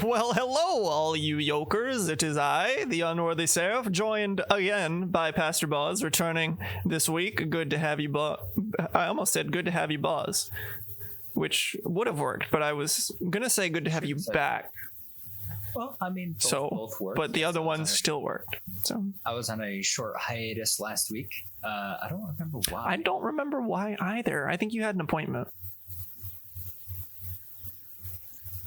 Well, hello, all you yokers. It is I, the unworthy Seraph, joined again by Pastor Boz, returning this week. Good to have you, I almost said good to have you, Boz, which would have worked, but I was going to say good to have you back. Well, I mean, both worked. But the other one still worked. So I was on a short hiatus last week. I don't remember why. I don't remember why either. I think you had an appointment.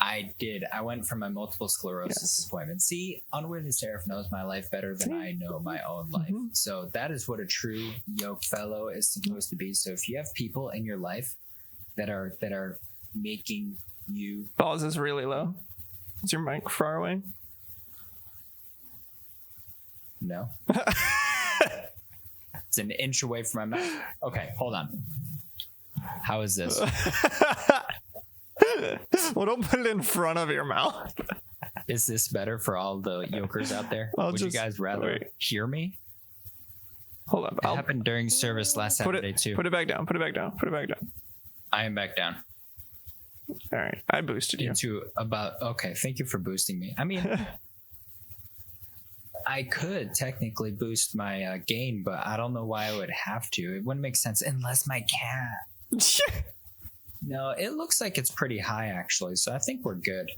I did. I went for my multiple sclerosis appointment. See, Unworthy Seraph knows my life better than I know my own life. Mm-hmm. So that is what a true yoke fellow is supposed to be. So if you have people in your life that are making you... Pause is really low. Is your mic far away? No. It's an inch away from my mouth. Okay, hold on. How is this? Well, don't put it in front of your mouth. Is this better for all the yokers out there? Would you guys rather hear me? Hold up. It happened during service last Saturday too. Put it back down. Put it back down. Put it back down. I am back down. All right. I boosted you. Okay, thank you for boosting me. I mean, I could technically boost my gain, but I don't know why I would have to. It wouldn't make sense unless my cat... No, it looks like it's pretty high actually, so I think we're good.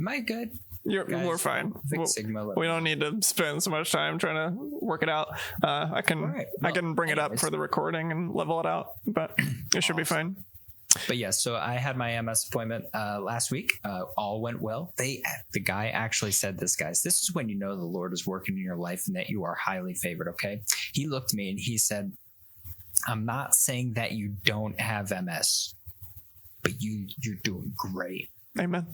Am I good? We're fine. We don't need to spend so much time trying to work it out. I can bring it up for the recording and level it out, but it should be fine. But yeah, so I had my MS appointment last week. All went well. The guy actually said this, guys. This is when you know the Lord is working in your life and that you are highly favored. Okay, he looked at me and he said, "I'm not saying that you don't have MS." But you're doing great. Amen.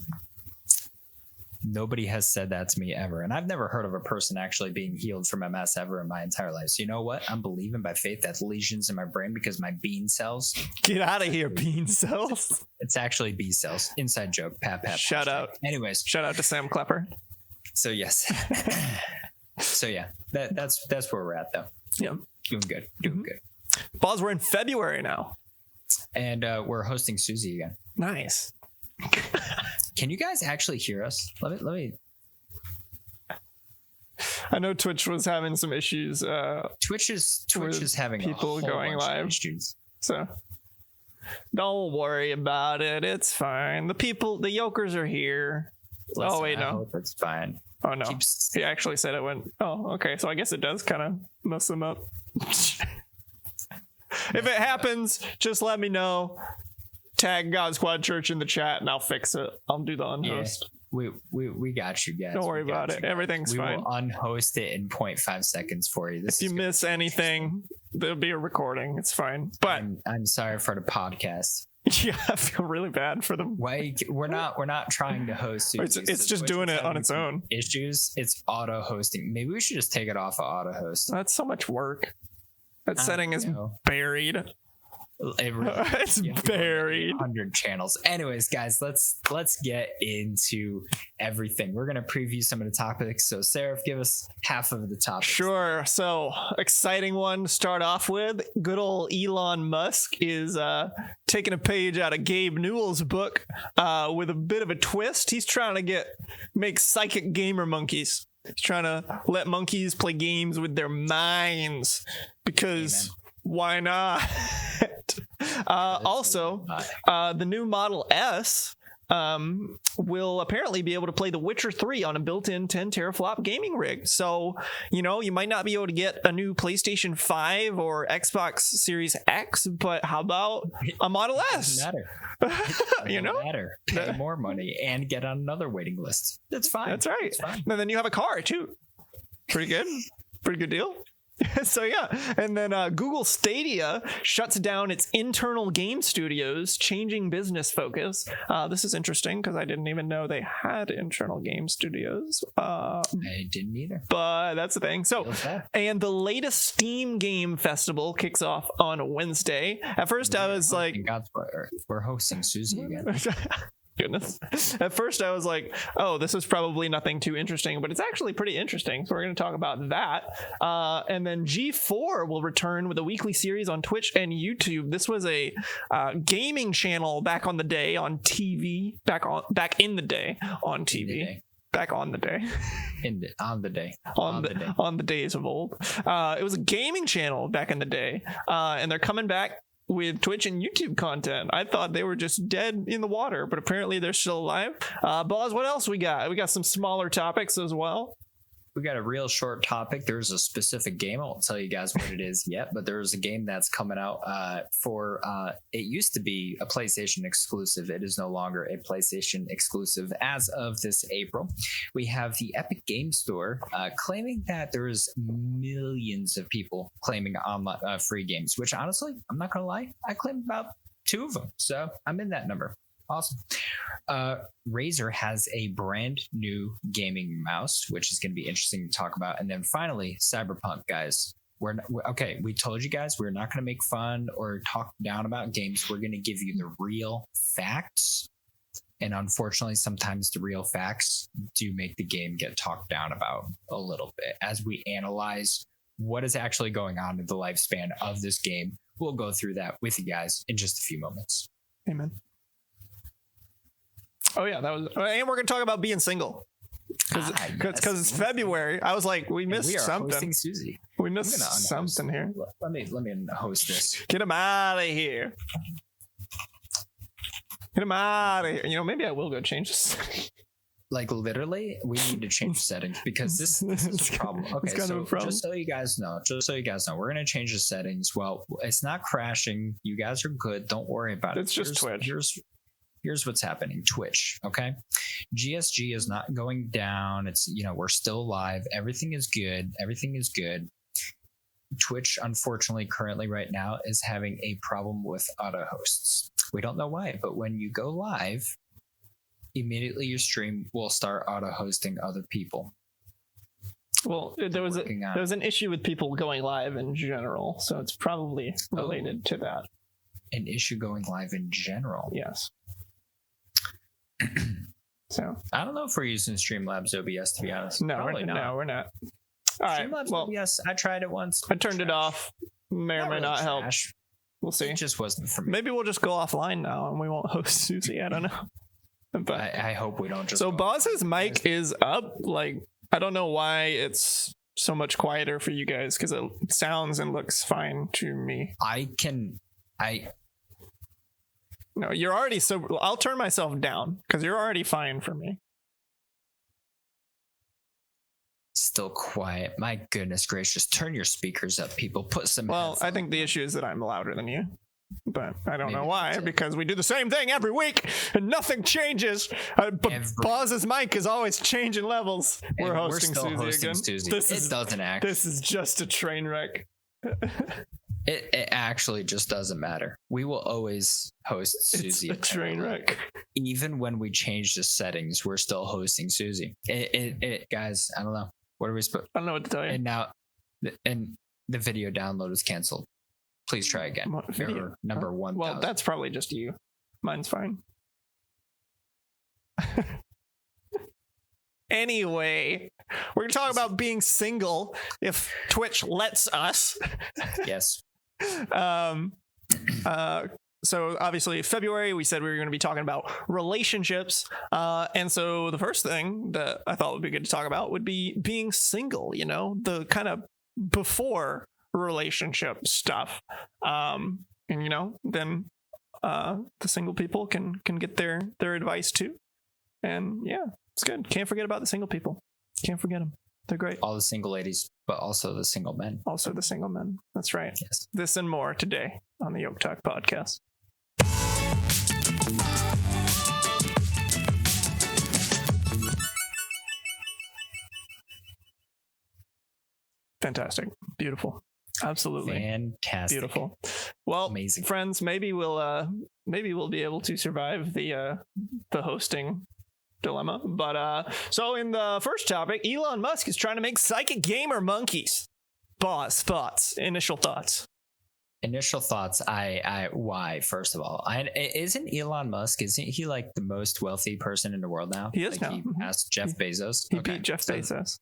Nobody has said that to me ever. And I've never heard of a person actually being healed from MS ever in my entire life. So you know what? I'm believing by faith that lesions in my brain because my bean cells. Get out of here, bean cells. It's actually B cells. Inside joke. Pat. Shout out. Anyways. Shout out to Sam Klepper. So yes. So yeah, that's where we're at though. Yeah. Doing good. Good. Boz, we're in February now. And we're hosting Susie again. Nice. Can you guys actually hear us? Let me. I know Twitch was having some issues. Twitch is having people going live. Issues. So don't worry about it. It's fine. The yokers are here. Listen, wait, no. That's fine. Oh no. He actually said it went. Oh, okay. So I guess it does kind of mess them up. If it happens, just let me know. Tag God Squad Church in the chat and I'll fix it. I'll do the unhost. Yeah, we got you guys. Don't worry about it. Everything's fine. We will unhost it in 0.5 seconds for you. If you miss anything, there'll be a recording. It's fine. But I'm sorry for the podcast. Yeah, I feel really bad for them. Why we're not trying to host. It's just doing it on its own. Issues. It's auto hosting. Maybe we should just take it off of auto host. That's so much work. That setting is buried. It's buried. 100 channels. Anyways, guys, let's get into everything. We're gonna preview some of the topics. So, Seraph, give us half of the topics. Sure. So, exciting one to start off with. Good old Elon Musk is taking a page out of Gabe Newell's book with a bit of a twist. He's trying to make psychic gamer monkeys. He's trying to let monkeys play games with their minds because why not? Also, the new Model S will apparently be able to play The Witcher 3 on a built-in 10 teraflop gaming rig. So, you might not be able to get a new PlayStation 5 or Xbox Series X, but how about a Model S? Doesn't matter. Doesn't matter. Pay more money and get on another waiting list. That's fine. That's right. And then you have a car too. Pretty good. Pretty good deal. So yeah, and then Google Stadia shuts down its internal game studios, changing business focus. This is interesting because I didn't even know they had internal game studios. I didn't either. But that's the thing. So, and the latest Steam Game Festival kicks off on Wednesday. At first, I was like, we're hosting Susie again. Goodness. At first I was like, oh, this is probably nothing too interesting, but it's actually pretty interesting. So we're going to talk about that. And then G4 will return with a weekly series on Twitch and YouTube. This was a gaming channel back on the day on TV, back in the day on TV. Back on the day. On the days of old. It was a gaming channel back in the day. And they're coming back with Twitch and YouTube content. I thought they were just dead in the water, but apparently they're still alive. Boz, what else we got? We got some smaller topics as well. We got a real short topic. There's a specific game. I won't tell you guys what it is yet, but there's a game that's coming out it used to be a PlayStation exclusive. It is no longer a PlayStation exclusive as of this April. We have the Epic Game Store claiming that there's millions of people claiming online free games, which honestly, I'm not going to lie, I claimed about 2 of them. So I'm in that number. Awesome. Razer has a brand new gaming mouse, which is going to be interesting to talk about. And then finally, Cyberpunk, guys. We told you guys we're not going to make fun or talk down about games. We're going to give you the real facts. And unfortunately, sometimes the real facts do make the game get talked down about a little bit. As we analyze what is actually going on in the lifespan of this game, we'll go through that with you guys in just a few moments. Amen. Oh yeah, and we're gonna talk about being single because it's February. I was like, we missed something. Susie. We missed something here. Let me host this. Get him out of here. Get him out of here. Maybe I will go change this. Like literally, we need to change settings because this is a problem. Okay, so just so you guys know, we're gonna change the settings. Well, it's not crashing. You guys are good. Don't worry about it. It's just Twitch. Here's what's happening. Twitch, okay? GSG is not going down. It's, we're still live. Everything is good. Twitch, unfortunately, currently right now is having a problem with auto hosts. We don't know why, but when you go live, immediately your stream will start auto hosting other people. Well, there was an issue with people going live in general, so it's probably related to that. An issue going live in general? Yes. So I don't know if we're using Streamlabs OBS, to be honest. No, we're not. All right. Streamlabs OBS, I tried it once. I turned it off. May or may not help. We'll see. It just wasn't for me. Maybe we'll just go offline now and we won't host Susie. I don't know. But I hope we don't just. So Boz's mic is up. Like, I don't know why it's so much quieter for you guys because it sounds and looks fine to me. No, you're already I'll turn myself down because you're already fine for me. Still quiet. My goodness gracious. Turn your speakers up, people. Put some. Well, I think the issue is that I'm louder than you. But I don't know why, because we do the same thing every week and nothing changes. But Boz's mic is always changing levels. We're hosting Susie again. It doesn't act. This is just a train wreck. It actually just doesn't matter. We will always host Susie. It's a train wreck. Even when we change the settings, we're still hosting Susie. Guys, I don't know. What are we supposed? I don't know what to tell you. And now, the video download is canceled. Please try again. Error number 1,000. Well, that's probably just you. Mine's fine. Anyway, we're going to talk about being single if Twitch lets us. Yes. So obviously February, we said we were going to be talking about relationships. And so the first thing that I thought would be good to talk about would be being single, the kind of before relationship stuff. And, then the single people can get their advice too. And yeah, it's good. Can't forget about the single people. Can't forget them. They're great. All the single ladies, but also the single men. Also the single men. That's right. Yes. This and more today on the YokeTalk podcast. Fantastic. Beautiful. Absolutely. Fantastic. Beautiful. Well, amazing. Friends, maybe we'll be able to survive the hosting dilemma. But so in the first topic, Elon Musk is trying to make psychic gamer monkeys. Boz, initial thoughts. Initial thoughts. Why? First of all, isn't Elon Musk? Isn't he like the most wealthy person in the world now? He is like now. He passed Jeff Bezos. He beat Jeff Bezos.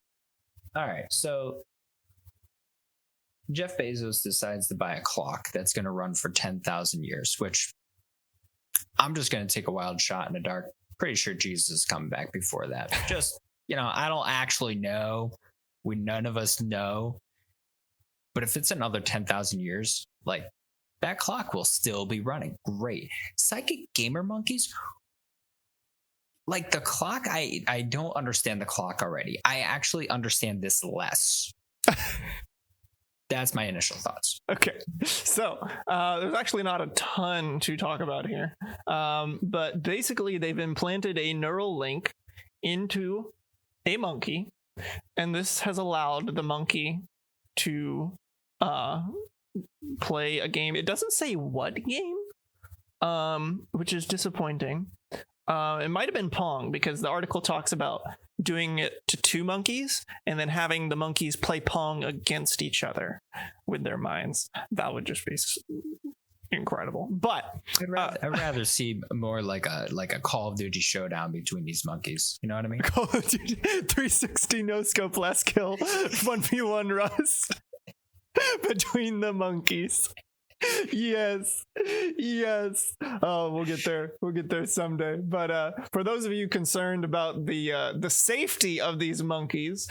All right, so Jeff Bezos decides to buy a clock that's going to run for 10,000 years, which I'm just going to take a wild shot in the dark. Pretty sure Jesus is coming back before that. Just, I don't actually know. None of us know. But if it's another 10,000 years, like that clock will still be running. Great. Psychic gamer monkeys. Like the clock, I don't understand the clock already. I actually understand this less. That's my initial thoughts. Okay. So there's actually not a ton to talk about here. But basically they've implanted a neural link into a monkey. And this has allowed the monkey to play a game. It doesn't say what game, which is disappointing. It might have been Pong, because the article talks about doing it to two monkeys and then having the monkeys play Pong against each other with their minds. That would just be incredible. But I'd rather see more like a Call of Duty showdown between these monkeys. You know what I mean? Call of Duty 360 no scope last kill 1v1 Rust between the monkeys. Yes. Oh, we'll get there someday. But for those of you concerned about the safety of these monkeys,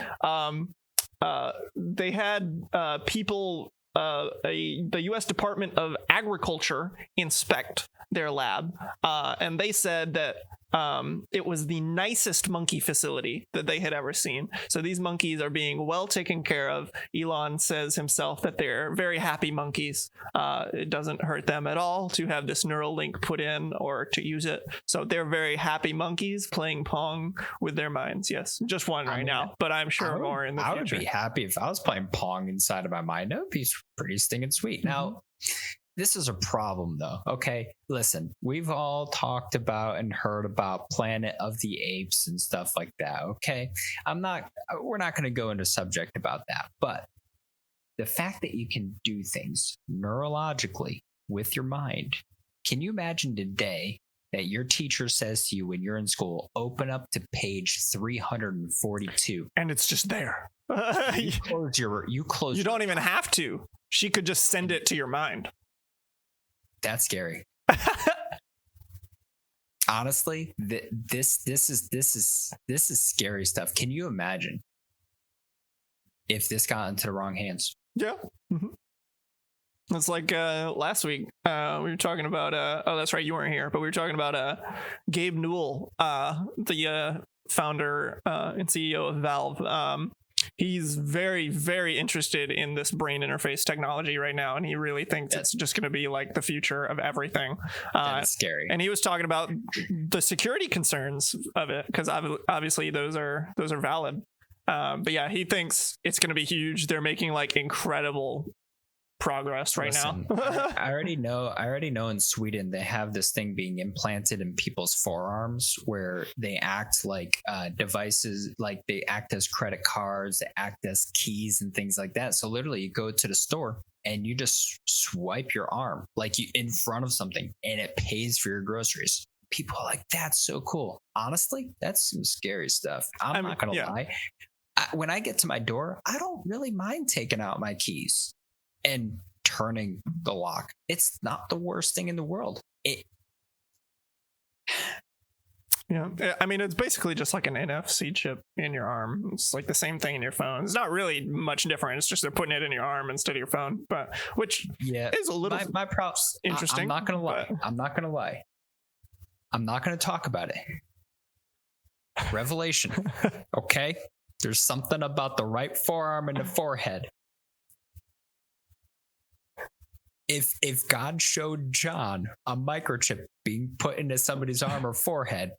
they had people, the U.S. Department of Agriculture inspect their lab, and they said that it was the nicest monkey facility that they had ever seen. So these monkeys are being well taken care of. Elon says himself that they're very happy monkeys. It doesn't hurt them at all to have this neural link put in or to use it. So they're very happy monkeys playing Pong with their minds. Yes, just one right now, but I'm sure more in the future. I would be happy if I was playing Pong inside of my mind. That would be pretty stinking sweet. Mm-hmm. Now, this is a problem, though. Okay, listen, we've all talked about and heard about Planet of the Apes and stuff like that. Okay, we're not going to go into subject about that, but the fact that you can do things neurologically with your mind. Can you imagine today that your teacher says to you when you're in school, open up to page 342, and it's just there. You close. You don't even have to. She could just send it to your mind. That's scary. Honestly, this is scary stuff. Can you imagine if this got into the wrong hands? Yeah. Mm-hmm. It's like last week we were talking about oh, that's right, you weren't here, but we were talking about Gabe Newell, the founder and CEO of Valve. He's very, very interested in this brain interface technology right now, and he really thinks it's just going to be like the future of everything. That's scary. And he was talking about the security concerns of it, because obviously those are valid. But yeah, he thinks it's going to be huge. They're making like incredible progress right now. I already know in Sweden they have this thing being implanted in people's forearms where they act like devices, like they act as credit cards, they act as keys and things like that. So literally you go to the store and you just swipe your arm like you in front of something and it pays for your groceries. People are like, that's so cool. Honestly, that's some scary stuff. I'm not gonna lie. When I get to my door, I don't really mind taking out my keys and turning the lock. It's not the worst thing in the world. Yeah, I mean, it's basically just like an NFC chip in your arm. It's like the same thing in your phone. It's not really much different. It's just they're putting it in your arm instead of your phone, but which is a little my props. Interesting. I'm not gonna lie. I'm not gonna talk about it. Revelation. Okay, there's something about the right forearm and the forehead. If God showed John a microchip being put into somebody's arm or forehead,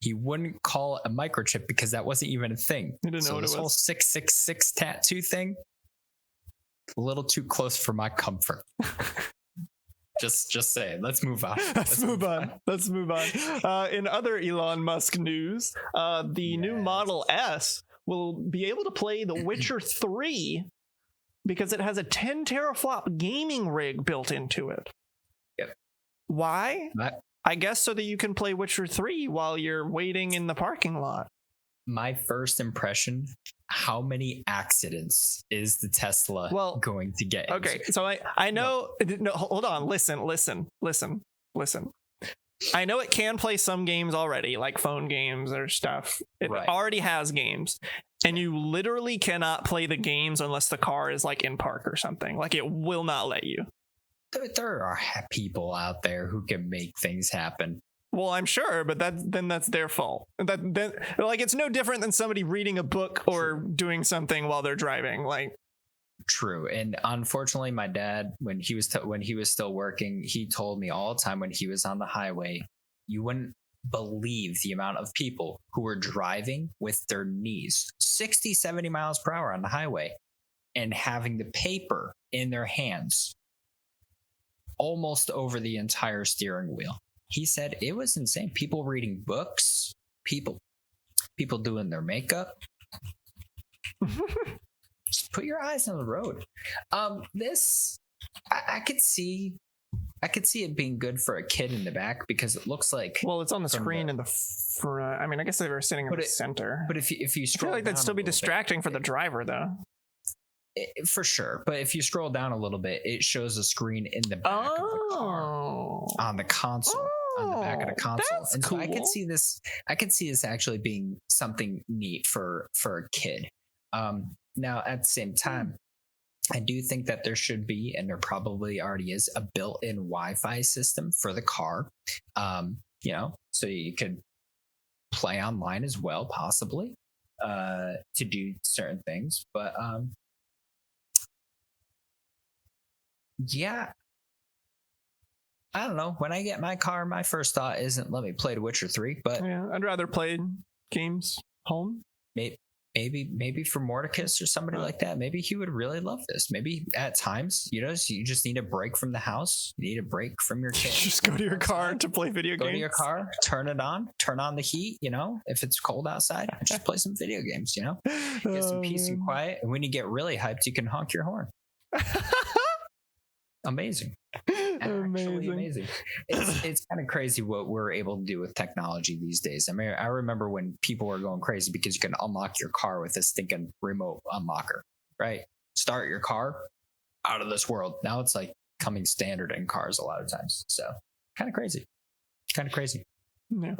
he wouldn't call it a microchip because that wasn't even a thing. He didn't know what it was. This whole 666 tattoo thing, a little too close for my comfort. Just saying. Let's move on. Let's move on. In other Elon Musk news, the new Model S will be able to play The Witcher 3 because it has a 10 teraflop gaming rig built into it. Yep. Why? I guess so that you can play Witcher 3 while you're waiting in the parking lot. My first impression, how many accidents is the Tesla going to get into? Okay, so I know... No, hold on. Listen. I know it can play some games already, like phone games or stuff. It already has games. And you literally cannot play the games unless the car is like in park or something. Like it will not let you. There are people out there who can make things happen. Well, I'm sure, but that's their fault. Like it's no different than somebody reading a book or doing something while they're driving. Like, true. And unfortunately, my dad, when he was still working, he told me all the time when he was on the highway, you wouldn't believe the amount of people who were driving with their knees 60, 70 miles per hour on the highway and having the paper in their hands almost over the entire steering wheel. He said it was insane. People reading books, people doing their makeup. Just put your eyes on the road. This I could see it being good for a kid in the back because it looks like. Well, it's on the screen in the front. I mean, I guess they were sitting in the center. But if you scroll, I feel like that'd still be distracting for the driver, though. For sure, but if you scroll down a little bit, it shows a screen in the back of the car on the console, on the back of the console, and so cool. I could see this actually being something neat for a kid. Now, at the same time, I do think that there should be, and there probably already is, a built-in Wi-Fi system for the car. So you could play online as well, possibly, to do certain things, but. Yeah. I don't know. When I get my car, my first thought isn't let me play The Witcher 3, but yeah, I'd rather play games home. Maybe for Mordecus or somebody like that. Maybe he would really love this. Maybe at times, you just need a break from the house. You need a break from your kid. Just go to your car to play video games. Go to your car, turn on the heat, if it's cold outside, just play some video games, Get some peace and quiet. And when you get really hyped, you can honk your horn. Amazing. Actually amazing. It's kind of crazy what we're able to do with technology these days. I mean, I remember when people were going crazy because you can unlock your car with this stinking remote unlocker, right? Start your car, out of this world. Now it's like coming standard in cars a lot of times. So kind of crazy. Yeah.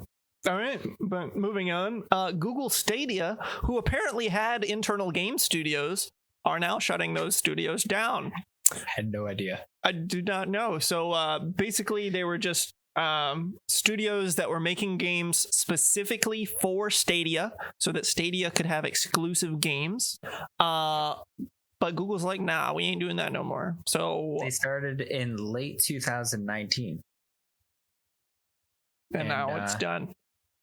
All right, but moving on, Google Stadia, who apparently had internal game studios, are now shutting those studios down. I had no idea. I do not know. So basically, they were just studios that were making games specifically for Stadia so that Stadia could have exclusive games. But Google's like, nah, we ain't doing that no more. So they started in late 2019. And now it's done.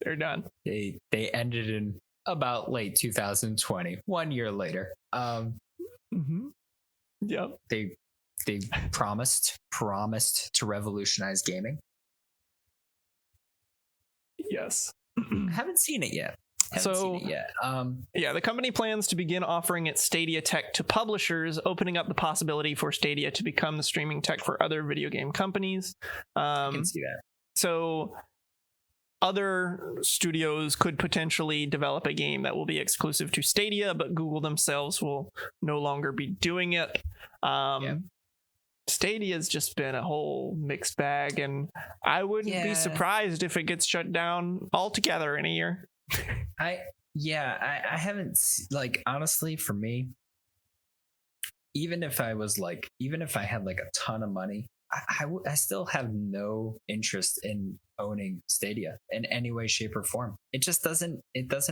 They're done. They ended in about late 2020, 1 year later. Yep. They promised to revolutionize gaming. Yes. I haven't seen it yet. The company plans to begin offering its Stadia tech to publishers, opening up the possibility for Stadia to become the streaming tech for other video game companies. I can see that. So other studios could potentially develop a game that will be exclusive to Stadia, but Google themselves will no longer be doing it. Stadia's just been a whole mixed bag, and I wouldn't be surprised if it gets shut down altogether in a year. I haven't, honestly, for me, even if I had like a ton of money, I still have no interest in owning Stadia in any way, shape, or form. It just doesn't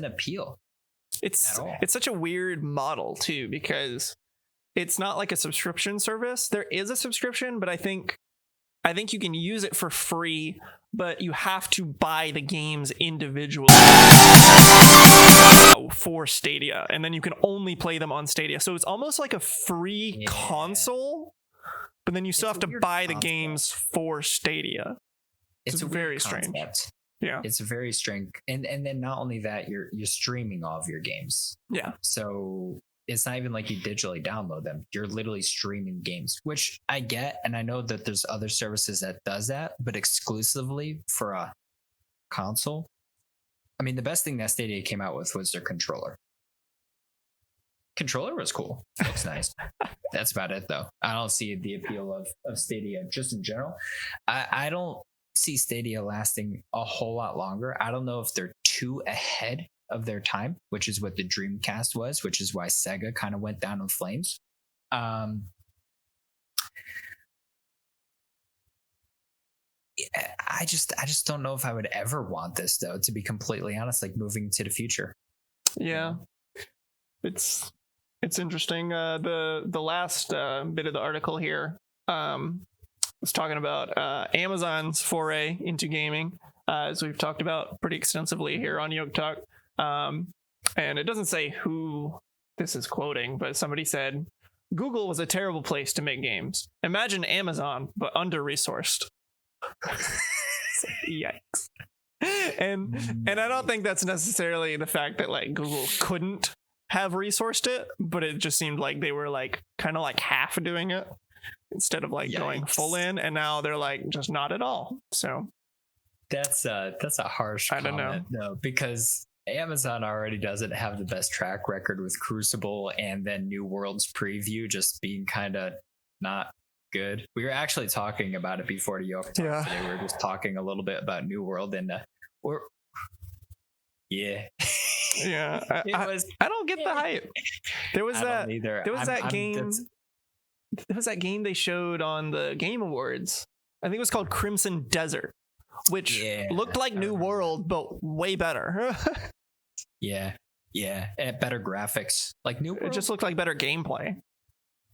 appeal. It's such a weird model too, because it's not like a subscription service. There is a subscription, but I think you can use it for free, but you have to buy the games individually for Stadia, and then you can only play them on Stadia. So it's almost like a free console, but then you still have to buy the games for Stadia. It's very strange. Yeah, it's very strange. And then not only that, you're streaming all of your games. Yeah. So it's not even like you digitally download them. You're literally streaming games, which I get. And I know that there's other services that does that, but exclusively for a console. I mean, the best thing that Stadia came out with was their controller. Controller was cool. Looks nice. That's about it, though. I don't see the appeal of Stadia just in general. I don't see Stadia lasting a whole lot longer. I don't know if they're too ahead of their time, which is what the Dreamcast was, which is why Sega kind of went down in flames. I just don't know if I would ever want this, though, to be completely honest, like moving to the future. Yeah. It's interesting. The last bit of the article here was talking about Amazon's foray into gaming, as we've talked about pretty extensively here on YokeTalk. And it doesn't say who this is quoting, but somebody said, Google was a terrible place to make games. Imagine Amazon, but under-resourced. Yikes. And I don't think that's necessarily the fact that like Google couldn't have resourced it, but it just seemed like they were like kind of like half doing it instead of like going full in, and now they're like just not at all. So that's a harsh comment, I don't know, because Amazon already doesn't have the best track record with Crucible, and then New World's preview just being kind of not good. We were actually talking about it before the Yoke Talk today. We were just talking a little bit about New World, and I don't get the hype. There was that game. There was that game they showed on the Game Awards. I think it was called Crimson Desert, which looked like New World but way better. Yeah, better graphics. Like New World, it just looked like better gameplay.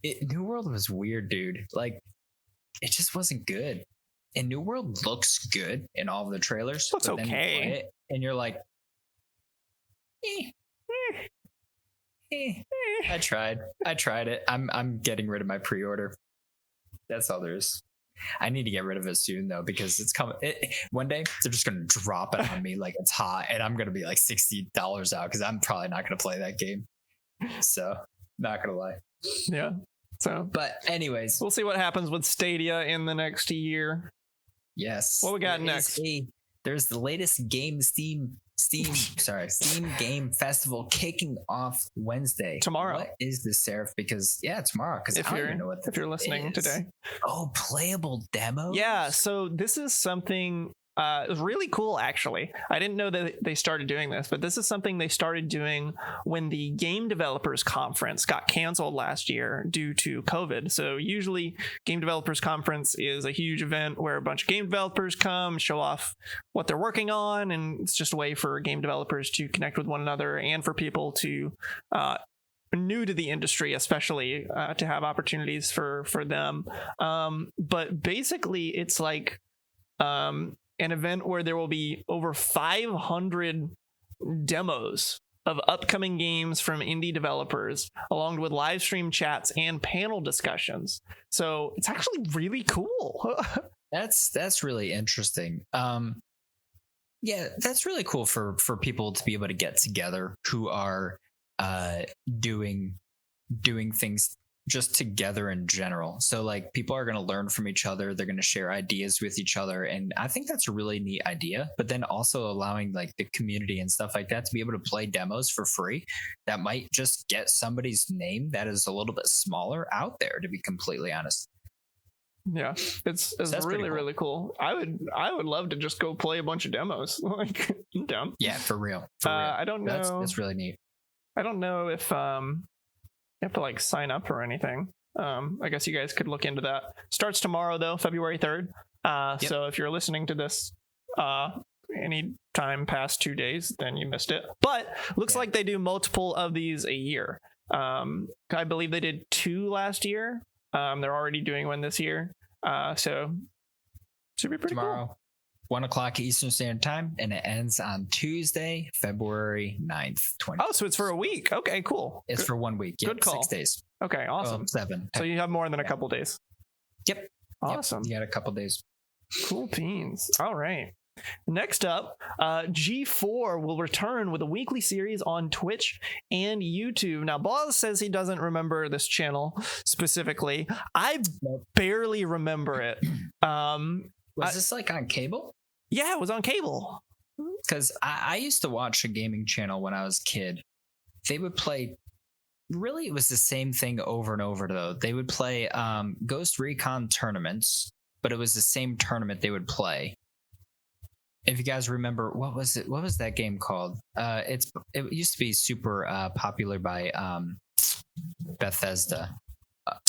New World was weird, dude. Like, it just wasn't good. And New World looks good in all of the trailers. Looks okay. Then you play it and you're like, I tried it. I'm getting rid of my pre-order. That's all there is. I need to get rid of it soon, though, because it's coming. One day they're just gonna drop it on me like it's hot, and I'm gonna be like $60 out because I'm probably not gonna play that game. So, not gonna lie. Yeah. So, but anyways, we'll see what happens with Stadia in the next year. Yes. What we got next? There's the latest Steam Game Festival kicking off Wednesday. Tomorrow. What is this, Seraph? Because tomorrow. Because I don't even know what if you're listening today. Oh, playable demos. Yeah. So this is something. It was really cool, actually. I didn't know that they started doing this, but this is something they started doing when the Game Developers Conference got canceled last year due to COVID. So usually Game Developers Conference is a huge event where a bunch of game developers come, show off what they're working on, and it's just a way for game developers to connect with one another and for people to new to the industry, especially to have opportunities for them. But basically, it's like an event where there will be over 500 demos of upcoming games from indie developers, along with live stream chats and panel discussions. So it's actually really cool. That's really interesting. Yeah, that's really cool for people to be able to get together who are doing things just together in general. So like people are going to learn from each other. They're going to share ideas with each other. And I think that's a really neat idea, but then also allowing like the community and stuff like that to be able to play demos for free that might just get somebody's name that is a little bit smaller out there, to be completely honest. Yeah, it's really cool. Really cool. I would love to just go play a bunch of demos. Like, I'm down. Yeah, for real. I don't know. That's really neat. I don't know if you have to like sign up or anything. I guess you guys could look into that. Starts tomorrow though, February 3rd. So if you're listening to this any time past 2 days, then you missed it. But looks like they do multiple of these a year. I believe they did 2 last year. They're already doing one this year. So should be pretty tomorrow. Cool. 1:00 Eastern Standard Time, and it ends on Tuesday, February 9th, 2020. Oh, so it's for a week. Okay, cool. It's for 1 week. Yep, good call. 6 days. Okay, awesome. 7. So you have more than a couple days. Yep. Awesome. Yep. You got a couple days. Cool beans. All right. Next up, G4 will return with a weekly series on Twitch and YouTube. Now, Boz says he doesn't remember this channel specifically. I barely remember it. Was this like on cable? Yeah, it was on cable. Because I used to watch a gaming channel when I was a kid. They would play, really, it was the same thing over and over, though. They would play Ghost Recon tournaments, but it was the same tournament they would play. If you guys remember, what was it? What was that game called? It used to be super popular by Bethesda.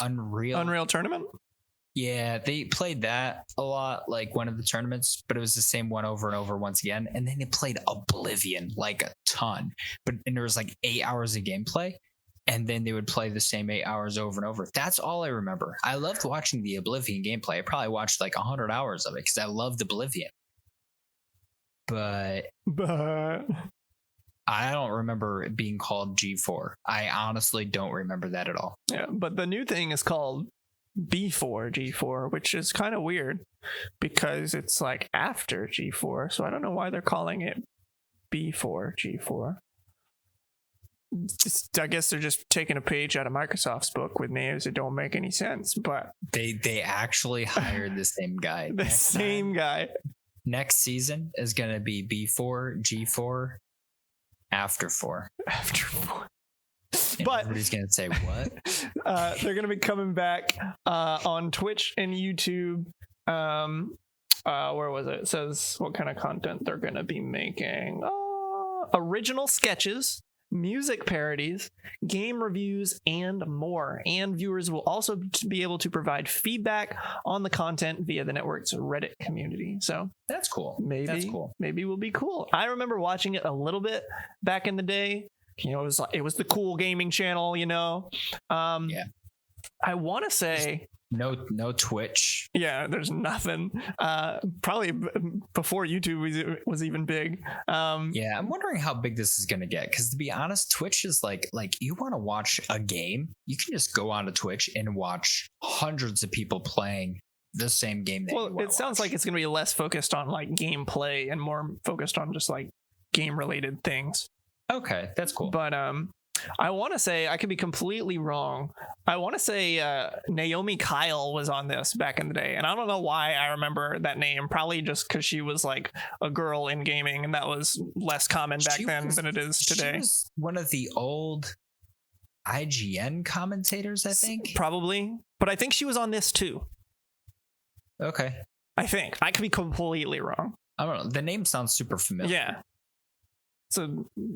Unreal Tournament? Yeah, they played that a lot, like one of the tournaments, but it was the same one over and over once again. And then they played Oblivion like a ton, and there was like 8 hours of gameplay. And then they would play the same 8 hours over and over. That's all I remember. I loved watching the Oblivion gameplay. I probably watched like 100 hours of it because I loved Oblivion. But I don't remember it being called G4. I honestly don't remember that at all. Yeah, but the new thing is called B4 G4, which is kind of weird because it's like after G4. So I don't know why they're calling it B4 G4. I guess they're just taking a page out of Microsoft's book with names that don't make any sense. But they actually hired the same guy. The same guy. Next season is going to be B4, G4, after 4. After 4. And but everybody's going to say, what? They're going to be coming back on Twitch and YouTube. Where was it? It says what kind of content they're going to be making. Original sketches, music parodies, game reviews, and more. And viewers will also be able to provide feedback on the content via the network's Reddit community. So that's cool. Maybe will be cool. I remember watching it a little bit back in the day. You know, it was the cool gaming channel, you know. Yeah. I want to say no Twitch. Yeah, there's nothing. Probably before YouTube was even big. Yeah, I'm wondering how big this is going to get, because to be honest, Twitch is like you want to watch a game, you can just go onto Twitch and watch hundreds of people playing the same game that you want. It sounds like it's going to be less focused on like gameplay and more focused on just like game related things. Okay, that's cool. But I want to say, I could be completely wrong. I want to say Naomi Kyle was on this back in the day. And I don't know why I remember that name. Probably just because she was like a girl in gaming. And that was less common back then than it is today. She was one of the old IGN commentators, I think. Probably. But I think she was on this too. Okay. I think. I could be completely wrong. I don't know. The name sounds super familiar. Yeah. It's a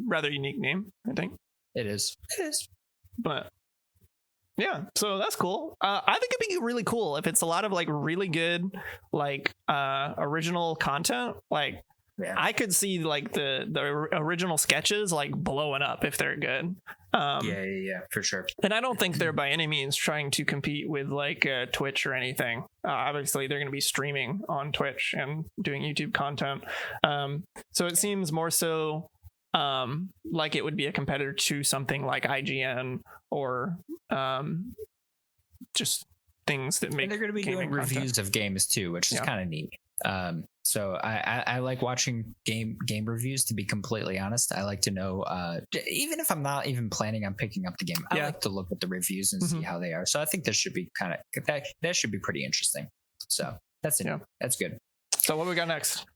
rather unique name, I think. It is. But yeah, so that's cool. I think it'd be really cool if it's a lot of like really good like original content. Like yeah. I could see like the original sketches like blowing up if they're good. Yeah, for sure. And I don't think they're by any means trying to compete with like Twitch or anything. Obviously, they're going to be streaming on Twitch and doing YouTube content. So it seems more so like it would be a competitor to something like IGN or just things that make. And they're going to be doing reviews of games too, which is kind of neat. So I like watching game reviews, to be completely honest. I like to know, even if I'm not even planning on picking up the game, I like to look at the reviews and see how they are. So I think this should be that should be pretty interesting. So that's it. Yeah. That's good. So what we got next?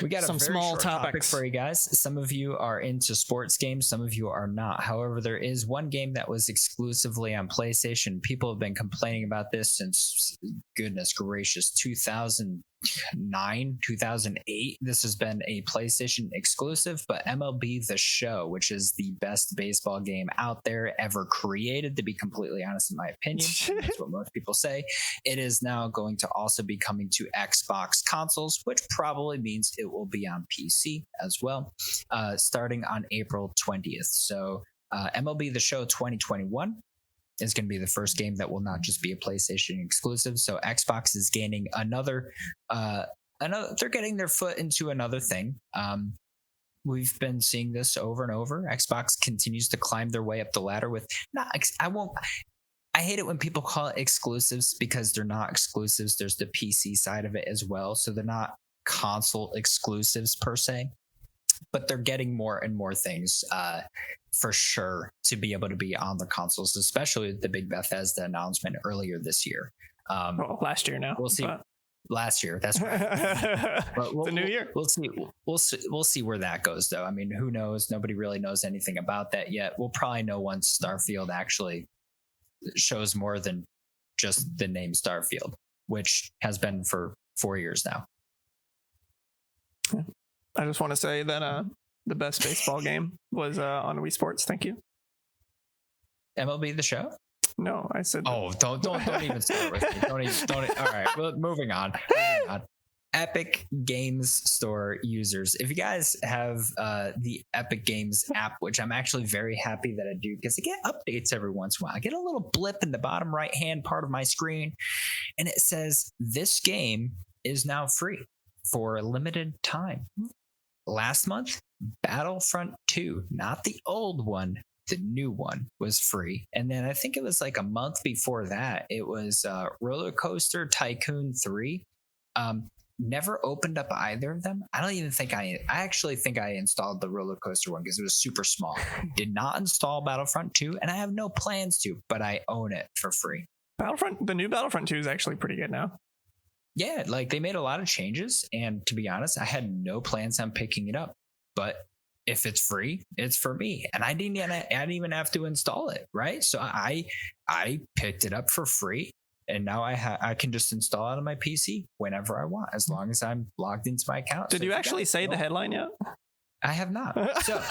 We got some a very small short topics topic for you guys. Some of you are into sports games, some of you are not. However, there is one game that was exclusively on PlayStation. People have been complaining about this since, goodness gracious, 2009, 2008. This has been a PlayStation exclusive, but MLB The Show, which is the best baseball game out there ever created, to be completely honest, in my opinion. That's what most people say. It is now going to also be coming to Xbox consoles, which probably means it will be on PC as well, starting on April 20th. So MLB The Show 2021 is going to be the first game that will not just be a PlayStation exclusive. So Xbox is gaining another they're getting their foot into another thing. We've been seeing this over and over. Xbox continues to climb their way up the ladder with I hate it when people call it exclusives, because they're not exclusives. There's the PC side of it as well. So they're not console exclusives per se, but they're getting more and more things for sure to be able to be on the consoles, especially with the big Bethesda announcement earlier this year. Well, last year now. We'll see. But... Last year, that's right. But the new year. We'll see. We'll see where that goes, though. I mean, who knows? Nobody really knows anything about that yet. We'll probably know once Starfield actually shows more than just the name Starfield, which has been for 4 years now. I just want to say that the best baseball game was on Wii Sports. Thank you. MLB The Show? No, I said. Oh, don't even start with me. Don't. All right. Well, moving on. Epic Games Store users, if you guys have the Epic Games app, which I'm actually very happy that I do, because I get updates every once in a while. I get a little blip in the bottom right hand part of my screen, and it says this game is now free for a limited time. Last month, Battlefront 2, not the old one, the new one, was free. And then I think it was like a month before that, it was Roller Coaster Tycoon 3. Never opened up either of them. I don't even think I actually think I installed the Roller Coaster one because it was super small. Did not install Battlefront 2, and I have no plans to, but I own it for free. The new Battlefront 2 is actually pretty good now. Yeah, like they made a lot of changes, and to be honest, I had no plans on picking it up. But if it's free, it's for me, and I didn't even have to install it, right? So I picked it up for free, and now I can just install it on my PC whenever I want, as long as I'm logged into my account. Did you actually say the headline yet? I have not. So.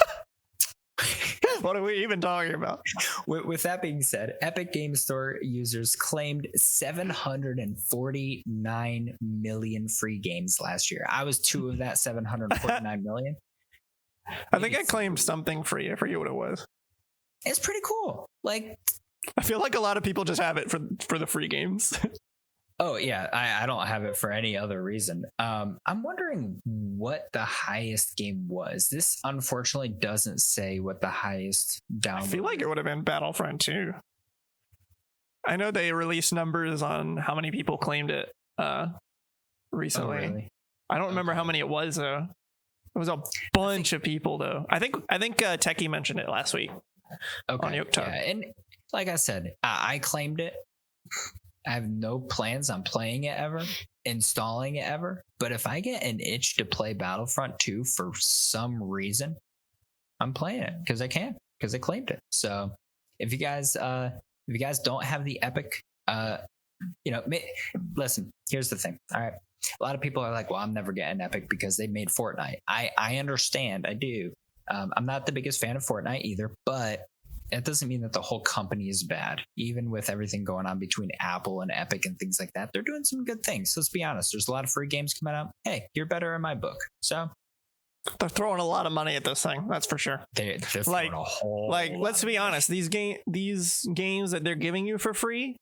What are we even talking about? With that being said, Epic Games Store users claimed 749 million free games last year. I was two of that 749 million. I think I claimed something free. I forget what it was. It's pretty cool. Like, I feel like a lot of people just have it for the free games. Oh yeah, I don't have it for any other reason. I'm wondering what the highest game was. This unfortunately doesn't say what the highest download. I feel like it would have been Battlefront 2. I know they released numbers on how many people claimed it recently. Oh, really? I don't remember how many it was. It was a bunch of people though. I think Techie mentioned it last week on YokeTalk. Yeah, and like I said, I claimed it. I have no plans on playing it ever, installing it ever. But if I get an itch to play Battlefront 2 for some reason, I'm playing it because I can, because I claimed it. So if you guys don't have the Epic, listen, here's the thing. All right. A lot of people are like, well, I'm never getting Epic because they made Fortnite. I understand. I do. I'm not the biggest fan of Fortnite either, but it doesn't mean that the whole company is bad. Even with everything going on between Apple and Epic and things like that, they're doing some good things. Let's be honest. There's a lot of free games coming out. Hey, you're better in my book. So they're throwing a lot of money at this thing. That's for sure. They're throwing a whole let's be honest. These games that they're giving you for free,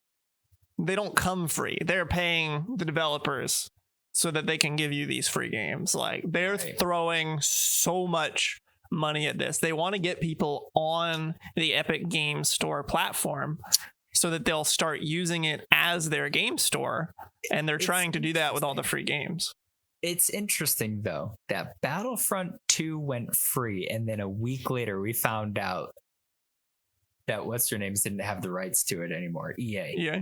they don't come free. They're paying the developers so that they can give you these free games. Like they're throwing so much money at this. They want to get people on the Epic Games Store platform so that they'll start using it as their game store, and they're trying to do that with all the free games. It's interesting though that Battlefront 2 went free, and then a week later we found out that what's their names didn't have the rights to it anymore. EA. Yeah.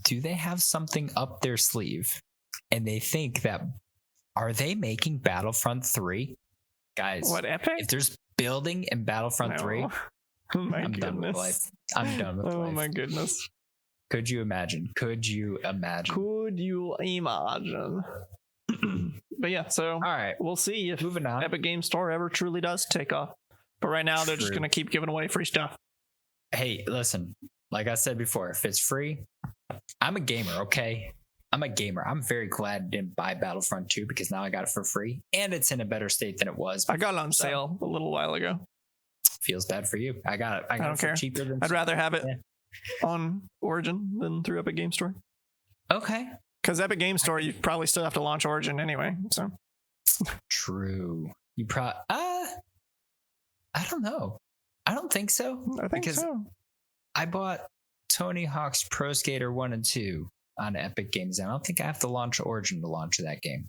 Do they have something up their sleeve? And they think that, are they making Battlefront 3? Guys, what, Epic? If there's building in Battlefront 3, oh my I'm goodness. done with life. I'm done with life. Oh my goodness. Could you imagine? Could you imagine? But yeah, so all right, we'll see if moving on. Epic Games Store ever truly does take off. But right now, they're just going to keep giving away free stuff. Hey, listen, like I said before, if it's free, I'm a gamer, okay? I'm a gamer. I'm very glad I didn't buy Battlefront 2 because now I got it for free, and it's in a better state than it was before. I got it on sale a little while ago. Feels bad for you. I got it. I don't care. Cheaper than I'd rather have it on Origin than through Epic Games Store. Okay. Because Epic Games Store, you probably still have to launch Origin anyway. So true. You I don't know. I don't think so. I think so. I bought Tony Hawk's Pro Skater 1 and 2 on Epic Games. I don't think I have to launch Origin to launch that game.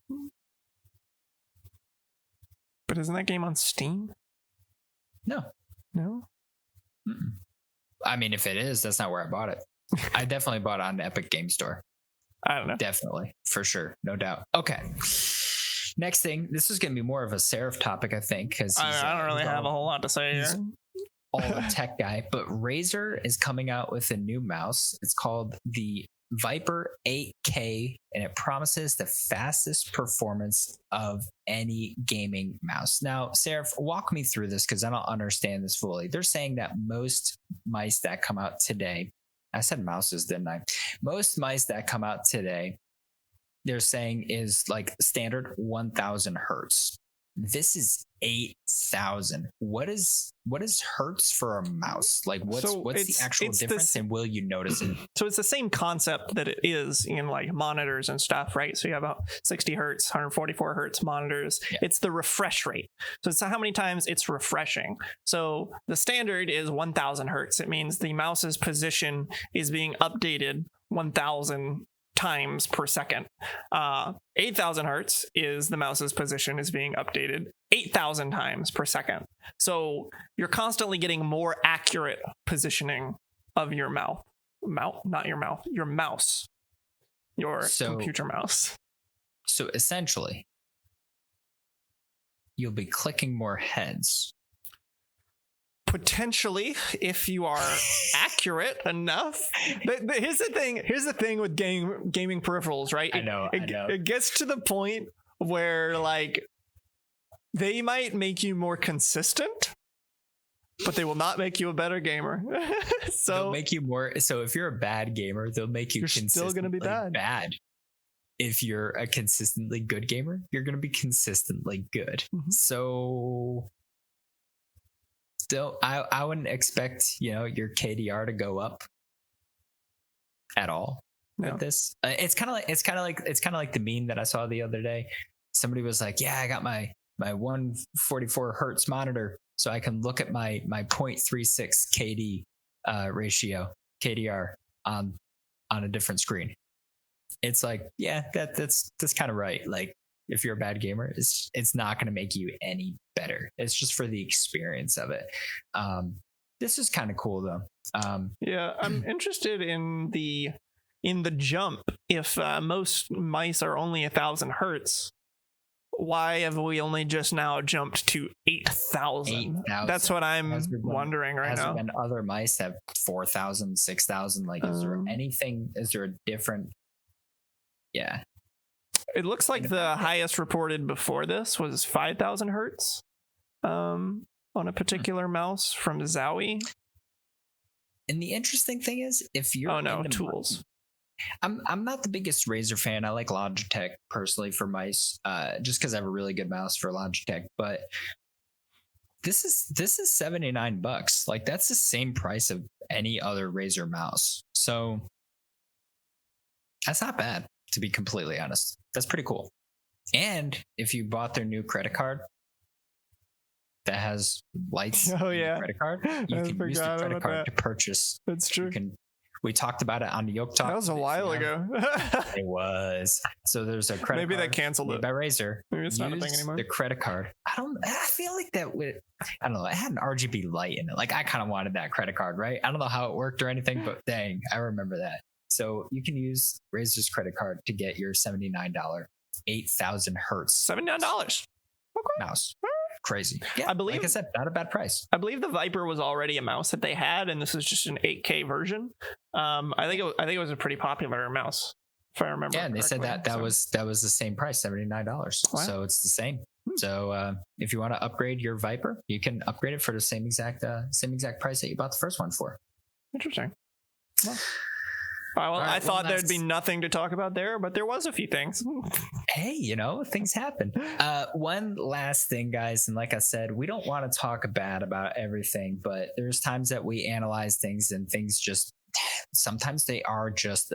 But isn't that game on Steam? No. Mm-mm. I mean, if it is, that's not where I bought it. I definitely bought it on the Epic Game Store. I don't know. Definitely. For sure. No doubt. Okay. Next thing. This is going to be more of a Seraph topic, I think. Because I don't really have a whole lot to say here. All the tech guy. But Razer is coming out with a new mouse. It's called the Viper 8K, and it promises the fastest performance of any gaming mouse. Now, Seraph, walk me through this because I don't understand this fully. They're saying that most mice that come out today, I said mouses, didn't I? Most mice that come out today, they're saying is like standard 1000 hertz. This is 8,000. What is hertz for a mouse? Like what's the actual difference, and will you notice it? So it's the same concept that it is in like monitors and stuff, right? So you have about 60 hertz, 144 hertz monitors. Yeah. It's the refresh rate. So it's how many times it's refreshing. So the standard is 1000 hertz. It means the mouse's position is being updated 1000 times per second. 8,000 hertz is the mouse's position is being updated 8,000 times per second. So you're constantly getting more accurate positioning of your mouse, your computer mouse. So essentially, you'll be clicking more heads. Potentially, if you are accurate enough. Here's the thing with gaming peripherals, right? I know. It gets to the point where like they might make you more consistent, but they will not make you a better gamer. So they'll make you more. So if you're a bad gamer, they'll make you still going to be bad. If you're a consistently good gamer, you're going to be consistently good. Mm-hmm. So still, I wouldn't expect, your KDR to go up at all with this. It's kind of like the meme that I saw the other day. Somebody was like, "Yeah, I got my 144 hertz monitor, so I can look at my 0.36 KD ratio KDR on a different screen." It's like, yeah, that's kind of right. Like, if you're a bad gamer, it's not going to make you any better. It's just for the experience of it. This is kind of cool though. Yeah, I'm interested in the jump. If most mice are only 1,000 hertz, why have we only just now jumped to 8,000? That's what I'm wondering right now. When other mice have 4,000, 6,000, like, is there a different? Yeah. It looks like the highest reported before this was 5,000 hertz on a particular mouse from Zowie. And the interesting thing is, if you're tools. I'm not the biggest Razer fan. I like Logitech personally for mice, just because I have a really good mouse for Logitech. But this is $79. Like, that's the same price of any other Razer mouse. So that's not bad, to be completely honest. That's pretty cool. And if you bought their new credit card that has lights on the credit card, you can use the credit card to purchase. That's true. We talked about it on YokeTalk. That was a while ago. It was. So there's a credit Maybe card. They canceled it by Razer. Maybe it's not a thing anymore. The credit card. I feel like that I don't know. It had an RGB light in it. Like, I kind of wanted that credit card, right? I don't know how it worked or anything, but dang, I remember that. So you can use Razer's credit card to get your $79 8,000 hertz $79. Okay. Mouse. Crazy. Yeah, I believe, like I said, not a bad price. I believe the Viper was already a mouse that they had, and this is just an 8K version. I think it was a pretty popular mouse, if I remember. Yeah, and they said that was the same price, $79. Wow. So it's the same. So if you want to upgrade your Viper, you can upgrade it for the same exact price that you bought the first one for. Interesting. Well, I thought there'd be nothing to talk about there, but there was a few things. Hey, things happen. One last thing, guys, and like I said, we don't want to talk bad about everything, but there's times that we analyze things and things just sometimes they are just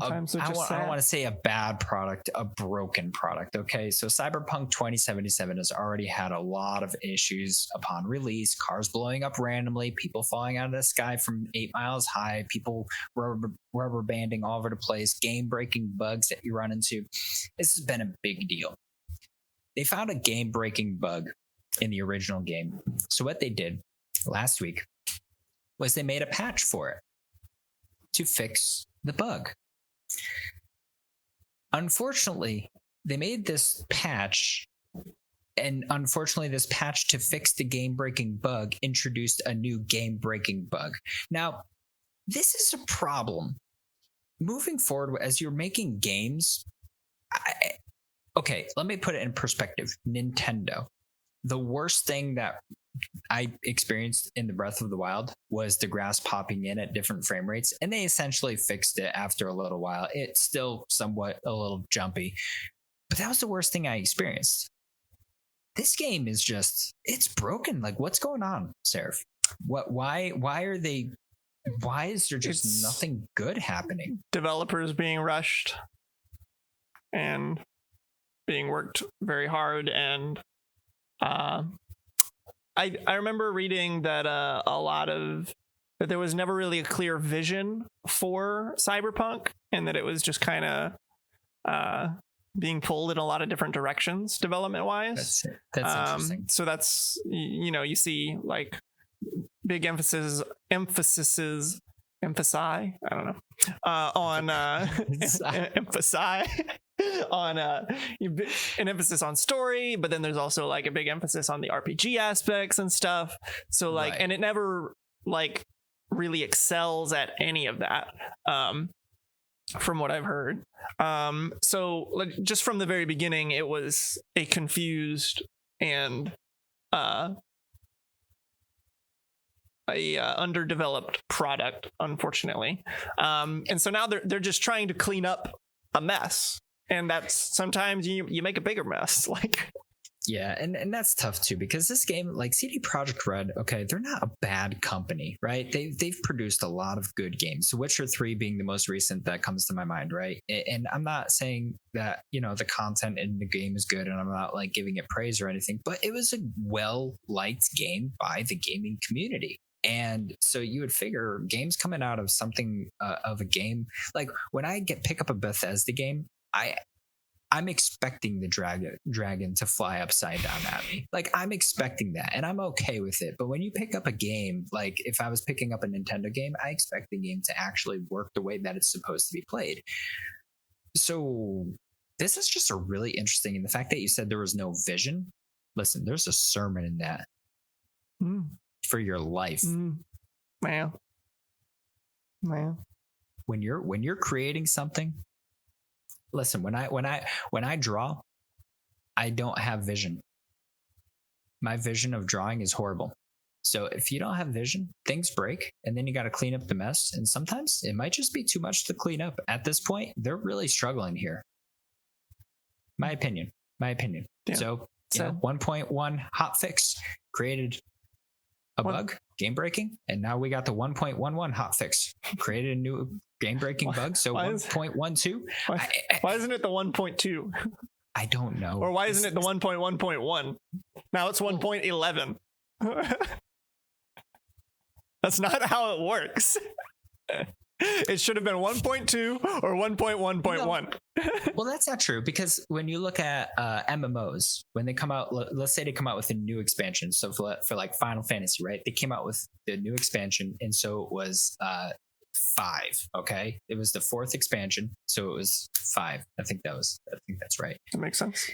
Sometimes they're just I don't sad. want to say a bad product, a broken product. Okay. So Cyberpunk 2077 has already had a lot of issues upon release, cars blowing up randomly, people falling out of the sky from 8 miles high, people rubber banding all over the place, game breaking bugs that you run into. This has been a big deal. They found a game breaking bug in the original game. So what they did last week was they made a patch for it to fix the bug. Unfortunately, they made this patch, and unfortunately, this patch to fix the game-breaking bug introduced a new game-breaking bug. Now, this is a problem. Moving forward, as you're making games, okay, let me put it in perspective. Nintendo. The worst thing that I experienced in the Breath of the Wild was the grass popping in at different frame rates, and they essentially fixed it after a little while. It's still somewhat a little jumpy, but that was the worst thing I experienced. This game is just, it's broken. Like, what's going on, Seraph? Why is there just nothing good happening? Developers being rushed and being worked very hard, and I remember reading that that there was never really a clear vision for Cyberpunk, and that it was just kind of being pulled in a lot of different directions development wise. That's interesting. So that's, you see like big emphasis, I don't know, on emphasize on an emphasis on story, but then there's also like a big emphasis on the RPG aspects and stuff. So like, Right. And it never like really excels at any of that, from what I've heard. So like, just from the very beginning, it was a confused and underdeveloped product, unfortunately. And so now they're just trying to clean up a mess, and that's sometimes you make a bigger mess. Like, Yeah, and that's tough too, because this game, like CD Projekt Red, okay, they're not a bad company, right? They've produced a lot of good games. Witcher 3 being the most recent that comes to my mind, right? And I'm not saying that, the content in the game is good, and I'm not like giving it praise or anything, but it was a well-liked game by the gaming community. And so you would figure games coming out of something of a game, like when I pick up a Bethesda game, I'm expecting the dragon to fly upside down at me. Like, I'm expecting that, and I'm okay with it. But when you pick up a game, like if I was picking up a Nintendo game, I expect the game to actually work the way that it's supposed to be played. So this is just a really interesting, and the fact that you said there was no vision. Listen, there's a sermon in that for your life. Man. When you're creating something. Listen, when I draw, I don't have vision. My vision of drawing is horrible. So if you don't have vision, things break, and then you got to clean up the mess. And sometimes it might just be too much to clean up. At this point, they're really struggling here. My opinion. Yeah. So 1.1 hot fix created a bug, game breaking, and now we got the 1.11 hot fix, created a new game breaking bug. So 1.12. Why isn't it the 1.2? I don't know. Or why isn't it the 1.1.1? Now it's 1.11. That's not how it works. It should have been 1.2 or 1.1.1. Well, that's not true, because when you look at MMOs, when they come out, let's say they come out with a new expansion. So for like Final Fantasy, right? They came out with the new expansion, and so it was 5. Okay, it was the 4th expansion, so it was 5. I think that's right. That makes sense.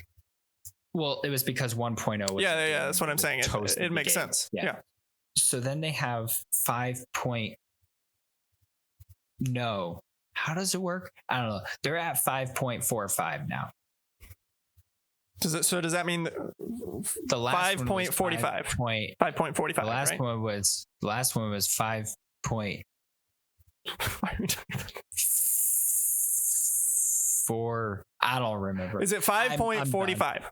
Well, it was because 1.0 was yeah, that's what I'm saying. It makes sense. Yeah. So then they have 5. No. How does it work? I don't know. They're at 5.45 now. Does that mean the last 5.45? 5.45. The last right? one was 5. Why are we talking about 4. I don't remember. Is it 5.45?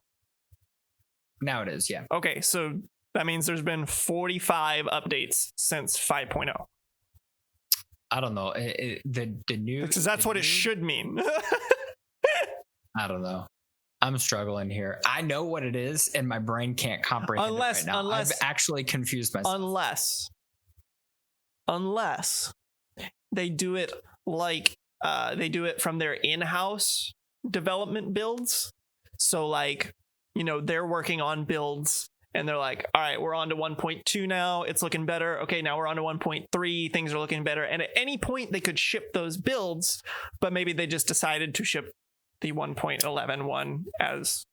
Now it is, yeah. Okay, so that means there's been 45 updates since 5.0. I don't know. The new Because that's what new, it should mean. I don't know. I'm struggling here. I know what it is, and my brain can't comprehend it right now. I've actually confused myself. Unless they do it like they do it from their in-house development builds. So like, they're working on builds and they're like, all right, we're on to 1.2 now. It's looking better. Okay, now we're on to 1.3. Things are looking better. And at any point they could ship those builds, but maybe they just decided to ship the 1.11 one as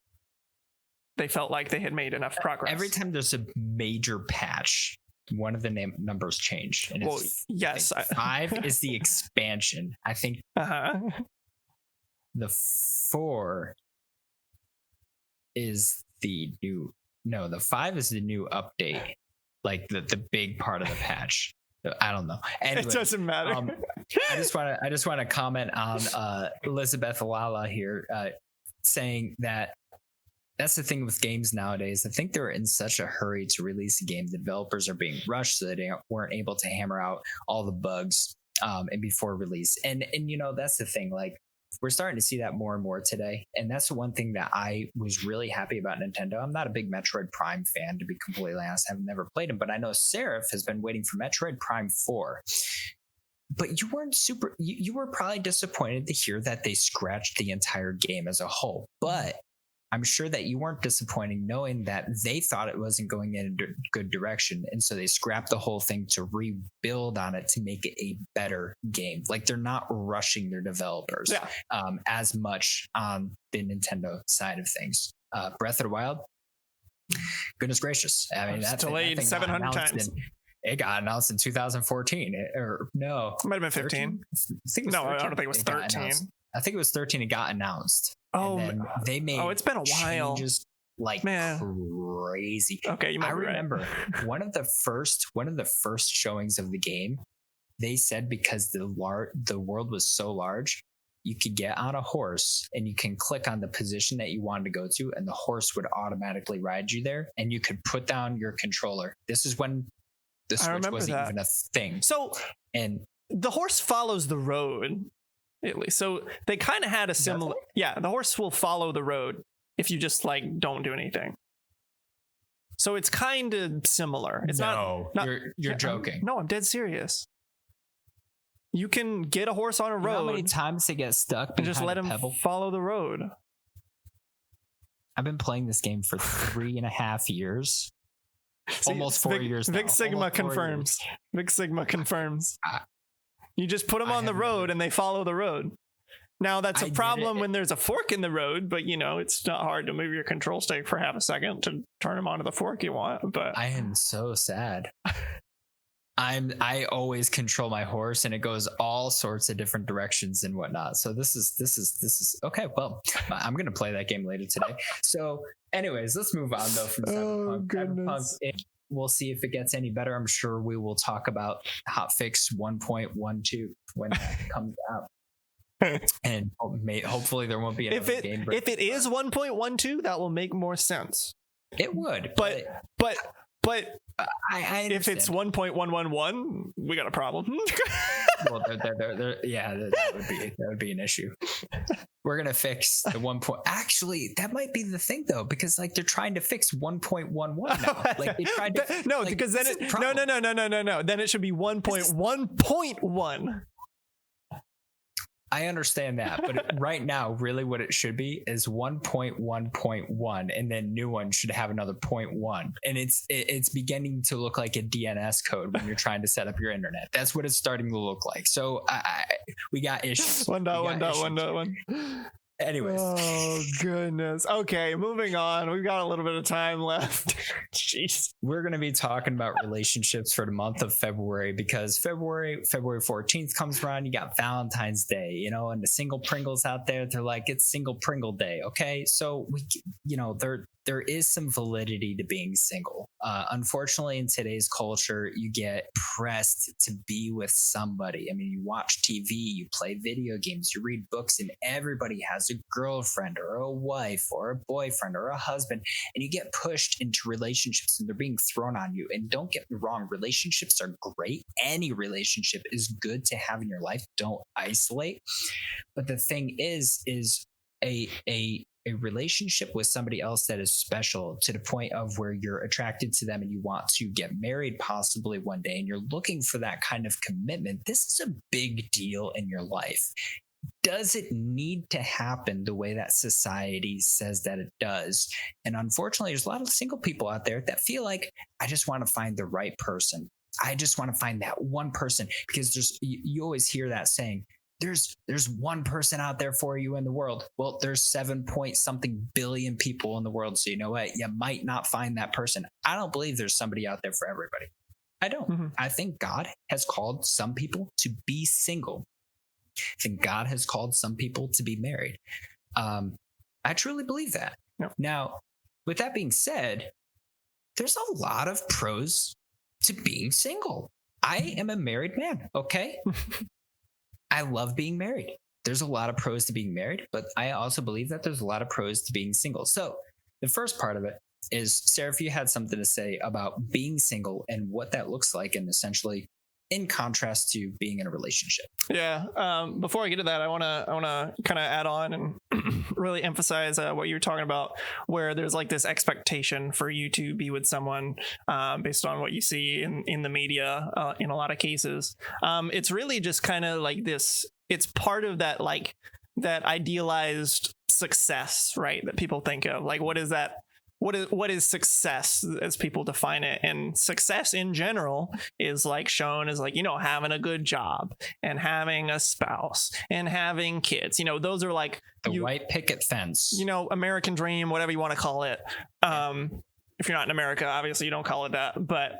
they felt like they had made enough progress. Every time there's a major patch, one of the numbers change. And yes. 5 is the expansion. I think the 4 is the new. No, the 5 is the new update. Like the big part of the patch. I don't know. Anyway, it doesn't matter. I just want to comment on Elizabeth Lala here saying that that's the thing with games nowadays. I think they're in such a hurry to release a game. The developers are being rushed so they weren't able to hammer out all the bugs and before release. And that's the thing. Like, we're starting to see that more and more today. And that's the one thing that I was really happy about Nintendo. I'm not a big Metroid Prime fan, to be completely honest. I've never played him, but I know Seraph has been waiting for Metroid Prime 4. But you weren't you were probably disappointed to hear that they scratched the entire game as a whole. But I'm sure that you weren't disappointed knowing that they thought it wasn't going in a good direction. And so they scrapped the whole thing to rebuild on it to make it a better game. Like, they're not rushing their developers as much on the Nintendo side of things. Breath of the Wild, goodness gracious. I mean, that's delayed 700 times. It got announced in 2014 or no. It might have been 15. I don't think it was 13. I think it was 13. It got announced. Oh, and then they made it's been a while. Changes like crazy. Okay, you might be remember one of the first showings of the game. They said because the world was so large, you could get on a horse and you can click on the position that you wanted to go to, and the horse would automatically ride you there, and you could put down your controller. This is when the Switch wasn't even a thing. So, and the horse follows the road. So they kind of had a similar. Yeah, the horse will follow the road if you just like don't do anything. So it's kind of similar. It's not you're joking. No, I'm dead serious. You can get a horse on a road. How many times they get stuck and just let him follow the road? I've been playing this game for 3.5 years. Almost 4 years now. Big Sigma confirms. Big Sigma confirms. You just put them on the road and they follow the road. Now, that's a problem when there's a fork in the road, but it's not hard to move your control stick for half a second to turn them onto the fork you want. But I am so sad. I always control my horse and it goes all sorts of different directions and whatnot. So this is okay. Well, I'm going to play that game later today. So anyways, let's move on though from Cyberpunk. Goodness. We'll see if it gets any better. I'm sure we will talk about hotfix 1.12 when that comes out. And hopefully there won't be another game break. If it is 1.12, that will make more sense. It would. But I if it's 1.111, we got a problem. Well, that would be an issue. We're gonna fix the 1. Actually, that might be the thing though, because like they're trying to fix 1.11 now. Like they tried to because then no. Then it should be 1.1.1. I understand that, but right now, really what it should be is 1.1.1, and then new one should have another 0.1. And it's beginning to look like a DNS code when you're trying to set up your internet. That's what it's starting to look like. So we got issues. 1.1.1.1. Anyways. Oh, goodness. Okay, moving on. We've got a little bit of time left. Jeez. We're going to be talking about relationships for the month of February, because February 14th comes around. You got Valentine's Day, and the single Pringles out there, they're like, it's single Pringle Day. Okay. So there is some validity to being single. Unfortunately, in today's culture, you get pressed to be with somebody. I mean, you watch TV, you play video games, you read books, and everybody has has a girlfriend or a wife or a boyfriend or a husband, and you get pushed into relationships and they're being thrown on you. And don't get me wrong, relationships are great. Any relationship is good to have in your life. Don't isolate. But the thing is a relationship with somebody else that is special to the point of where you're attracted to them and you want to get married possibly one day and you're looking for that kind of commitment. This is a big deal in your life. Does it need to happen the way that society says that it does? And unfortunately, there's a lot of single people out there that feel like, I just want to find the right person. I just want to find that one person, because you always hear that saying, there's one person out there for you in the world. Well, there's 7 point something billion people in the world. So you know what? You might not find that person. I don't believe there's somebody out there for everybody. I don't. Mm-hmm. I think God has called some people to be single. I think God has called some people to be married. I truly believe that. Yep. Now, with that being said, there's a lot of pros to being single. I am a married man. Okay. I love being married. There's a lot of pros to being married, but I also believe that there's a lot of pros to being single. So the first part of it is, Sarah, if you had something to say about being single and what that looks like, and essentially in contrast to being in a relationship. Yeah. Before I get to that, I want to kind of add on and really emphasize what you're talking about, where there's like this expectation for you to be with someone based on what you see in the media in a lot of cases. It's really just kind of like this. It's part of that, like that idealized success, right? That people think of, like, what is that? What is success as people define it? And success in general is like shown as like, having a good job and having a spouse and having kids. Those are like the white picket fence, American dream, whatever you want to call it. If you're not in America, obviously you don't call it that, but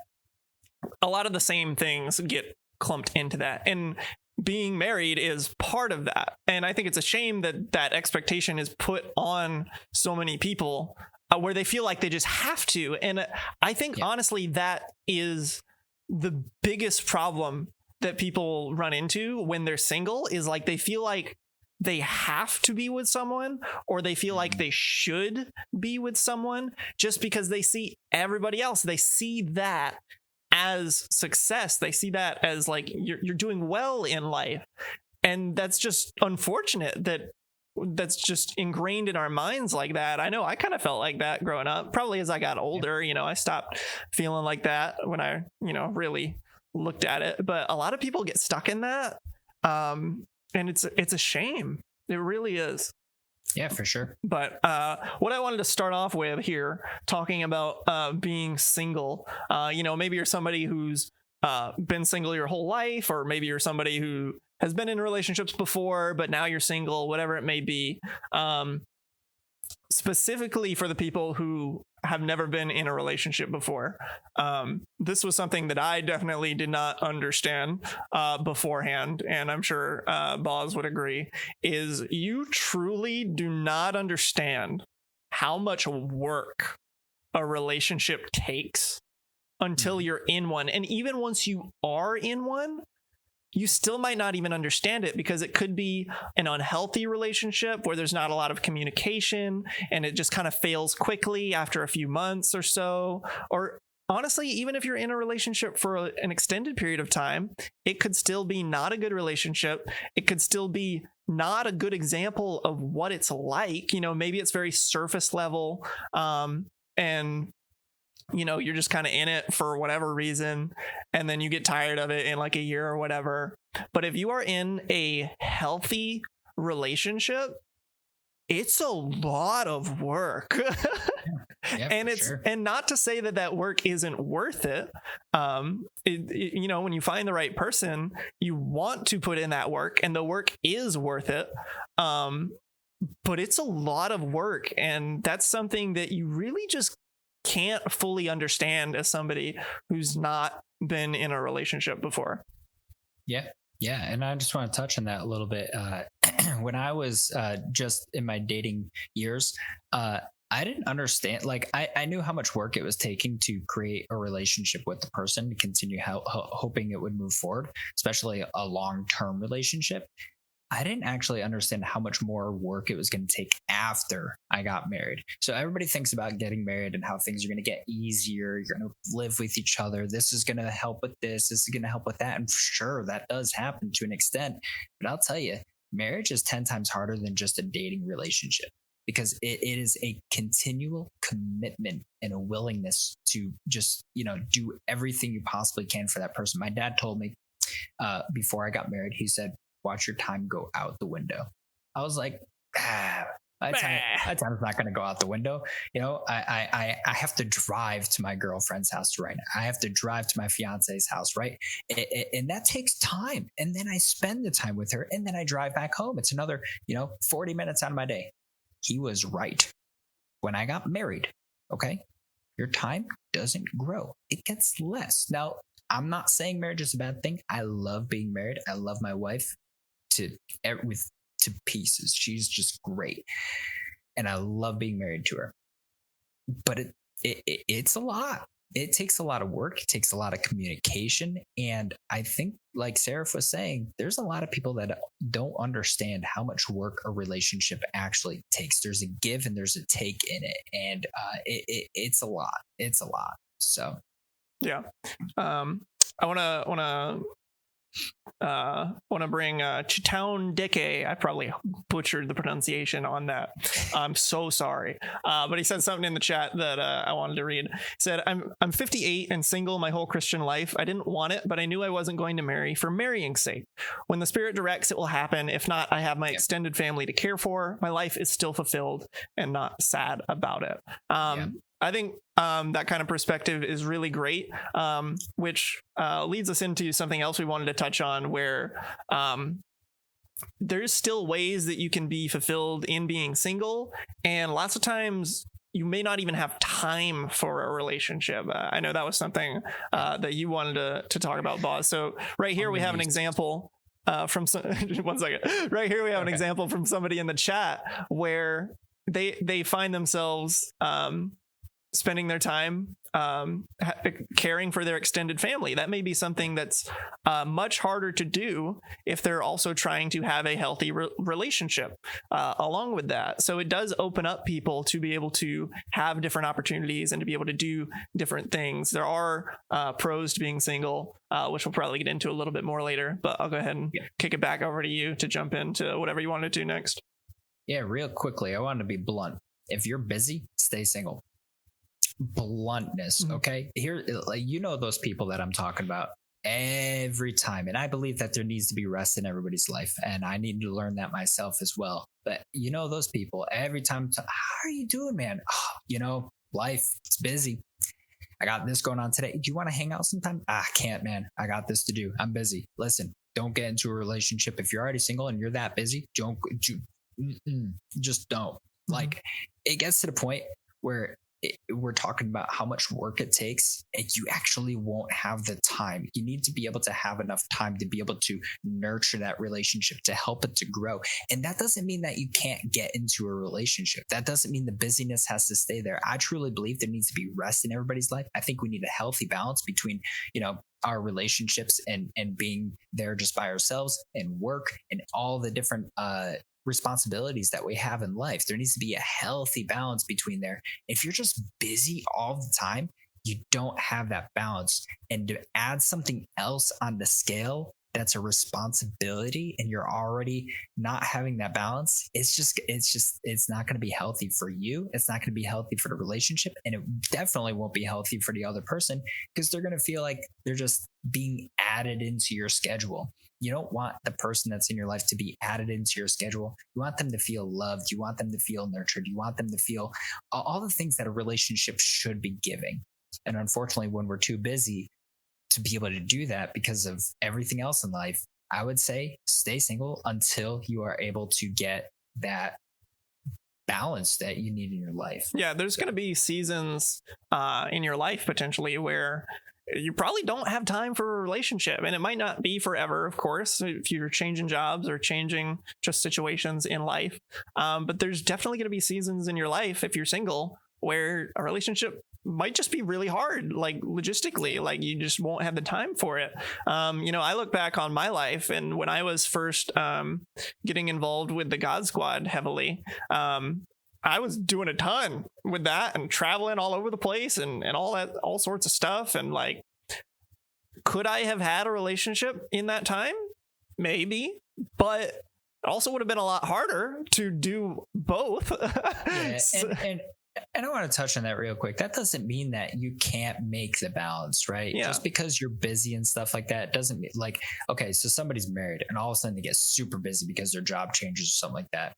a lot of the same things get clumped into that. And being married is part of that. And I think it's a shame that that expectation is put on so many people, where they feel like they just have to. And I think, honestly, that is the biggest problem that people run into when they're single, is like they feel like they have to be with someone, or they feel like they should be with someone just because they see everybody else. They see that as success. They see that as like you're doing well in life. And that's just unfortunate that's just ingrained in our minds like that. I know I kind of felt like that growing up. Probably as I got older, I stopped feeling like that when I, really looked at it. But a lot of people get stuck in that. And it's a shame. It really is. Yeah, for sure. But what I wanted to start off with here, talking about being single, maybe you're somebody who's been single your whole life, or maybe you're somebody who has been in relationships before, but now you're single, whatever it may be. Specifically for the people who have never been in a relationship before. This was something that I definitely did not understand beforehand, and I'm sure Boz would agree, is you truly do not understand how much work a relationship takes until you're in one. And even once you are in one, you still might not even understand it, because it could be an unhealthy relationship where there's not a lot of communication and it just kind of fails quickly after a few months or so. Or honestly, even if you're in a relationship for an extended period of time, it could still be not a good relationship. It could still be not a good example of what it's like. Maybe it's very surface level, and you're just kind of in it for whatever reason, and then you get tired of it in like a year or whatever. But if you are in a healthy relationship, it's a lot of work. Yeah, and it's sure. And not to say that work isn't worth it. When you find the right person, you want to put in that work, and the work is worth it. But it's a lot of work, and that's something that you really just can't fully understand as somebody who's not been in a relationship before. Yeah. And I just want to touch on that a little bit. When I was just in my dating years, I didn't understand, like I knew how much work it was taking to create a relationship with the person, to continue hoping it would move forward, especially a long-term relationship. I didn't actually understand how much more work it was going to take after I got married. So everybody thinks about getting married and how things are going to get easier. You're going to live with each other. This is going to help with this. This is going to help with that. And sure, that does happen to an extent. But I'll tell you, marriage is 10 times harder than just a dating relationship, because it is a continual commitment and a willingness to just, do everything you possibly can for that person. My dad told me before I got married, he said, watch your time go out the window. I was like, my time's not going to go out the window. I have to drive to my girlfriend's house right now. I have to drive to my fiance's house, right? And that takes time. And then I spend the time with her, and then I drive back home. It's another, 40 minutes out of my day. He was right. When I got married, okay, your time doesn't grow. It gets less. Now, I'm not saying marriage is a bad thing. I love being married. I love my wife to pieces. She's just great. And I love being married to her. But it's a lot. It takes a lot of work. It takes a lot of communication. And I think, like Seraph was saying, there's a lot of people that don't understand how much work a relationship actually takes. There's a give and there's a take in it. And it's a lot. It's a lot. So, yeah. I want to bring Chitown Deke. I probably butchered the pronunciation on that. I'm so sorry. But he said something in the chat that I wanted to read. He said, I'm 58 and single my whole Christian life. I didn't want it, but I knew I wasn't going to marry for marrying's sake. When the Spirit directs, it will happen. If not, I have my extended family to care for. My life is still fulfilled and not sad about it. I think that kind of perspective is really great, which leads us into something else we wanted to touch on, where there's still ways that you can be fulfilled in being single. And lots of times you may not even have time for a relationship. I know that was something that you wanted to talk about, Boz. So right here we have an example from one second. Right here we have an example from somebody in the chat where they find themselves spending their time caring for their extended family. That may be something that's much harder to do if they're also trying to have a healthy relationship along with that. So it does open up people to be able to have different opportunities and to be able to do different things. There are pros to being single, which we'll probably get into a little bit more later, but I'll go ahead and kick it back over to you to jump into whatever you want to do next. Yeah, real quickly, I want to be blunt. If you're busy, stay single. Bluntness. Okay, here, those people that I'm talking about every time, and I believe that there needs to be rest in everybody's life, and I need to learn that myself as well. But those people every time, how are you doing, man? Life, it's busy. I got this going on today. Do you want to hang out sometime? I can't, man. I got this to do. I'm busy. Listen, don't get into a relationship if you're already single and you're that busy. Just don't. Like, it gets to the point where we're talking about how much work it takes, and you actually won't have the time. You need to be able to have enough time to be able to nurture that relationship, to help it to grow. And that doesn't mean that you can't get into a relationship. That doesn't mean the busyness has to stay there. I truly believe there needs to be rest in everybody's life. I think we need a healthy balance between, our relationships and being there just by ourselves, and work and all the different responsibilities that we have in life. There needs to be a healthy balance between there. If you're just busy all the time, you don't have that balance. And to add something else on the scale that's a responsibility, and you're already not having that balance, it's not going to be healthy for you. It's not going to be healthy for the relationship, and it definitely won't be healthy for the other person, because they're going to feel like they're just being added into your schedule. You don't want the person that's in your life to be added into your schedule. You want them to feel loved. You want them to feel nurtured. You want them to feel all the things that a relationship should be giving. And unfortunately, when we're too busy to be able to do that because of everything else in life, I would say stay single until you are able to get that balance that you need in your life. Yeah, there's going to be seasons in your life potentially where you probably don't have time for a relationship, and it might not be forever, of course, if you're changing jobs or changing just situations in life. But there's definitely going to be seasons in your life, if you're single, where a relationship might just be really hard, like logistically, like you just won't have the time for it. I look back on my life, and when I was first getting involved with the God Squad heavily, I was doing a ton with that and traveling all over the place and all sorts of stuff. And like, could I have had a relationship in that time? Maybe, but it also would have been a lot harder to do both. Yeah, and I want to touch on that real quick. That doesn't mean that you can't make the balance, right? Yeah. Just because you're busy and stuff like that doesn't mean, like, okay, so somebody's married and all of a sudden they get super busy because their job changes or something like that.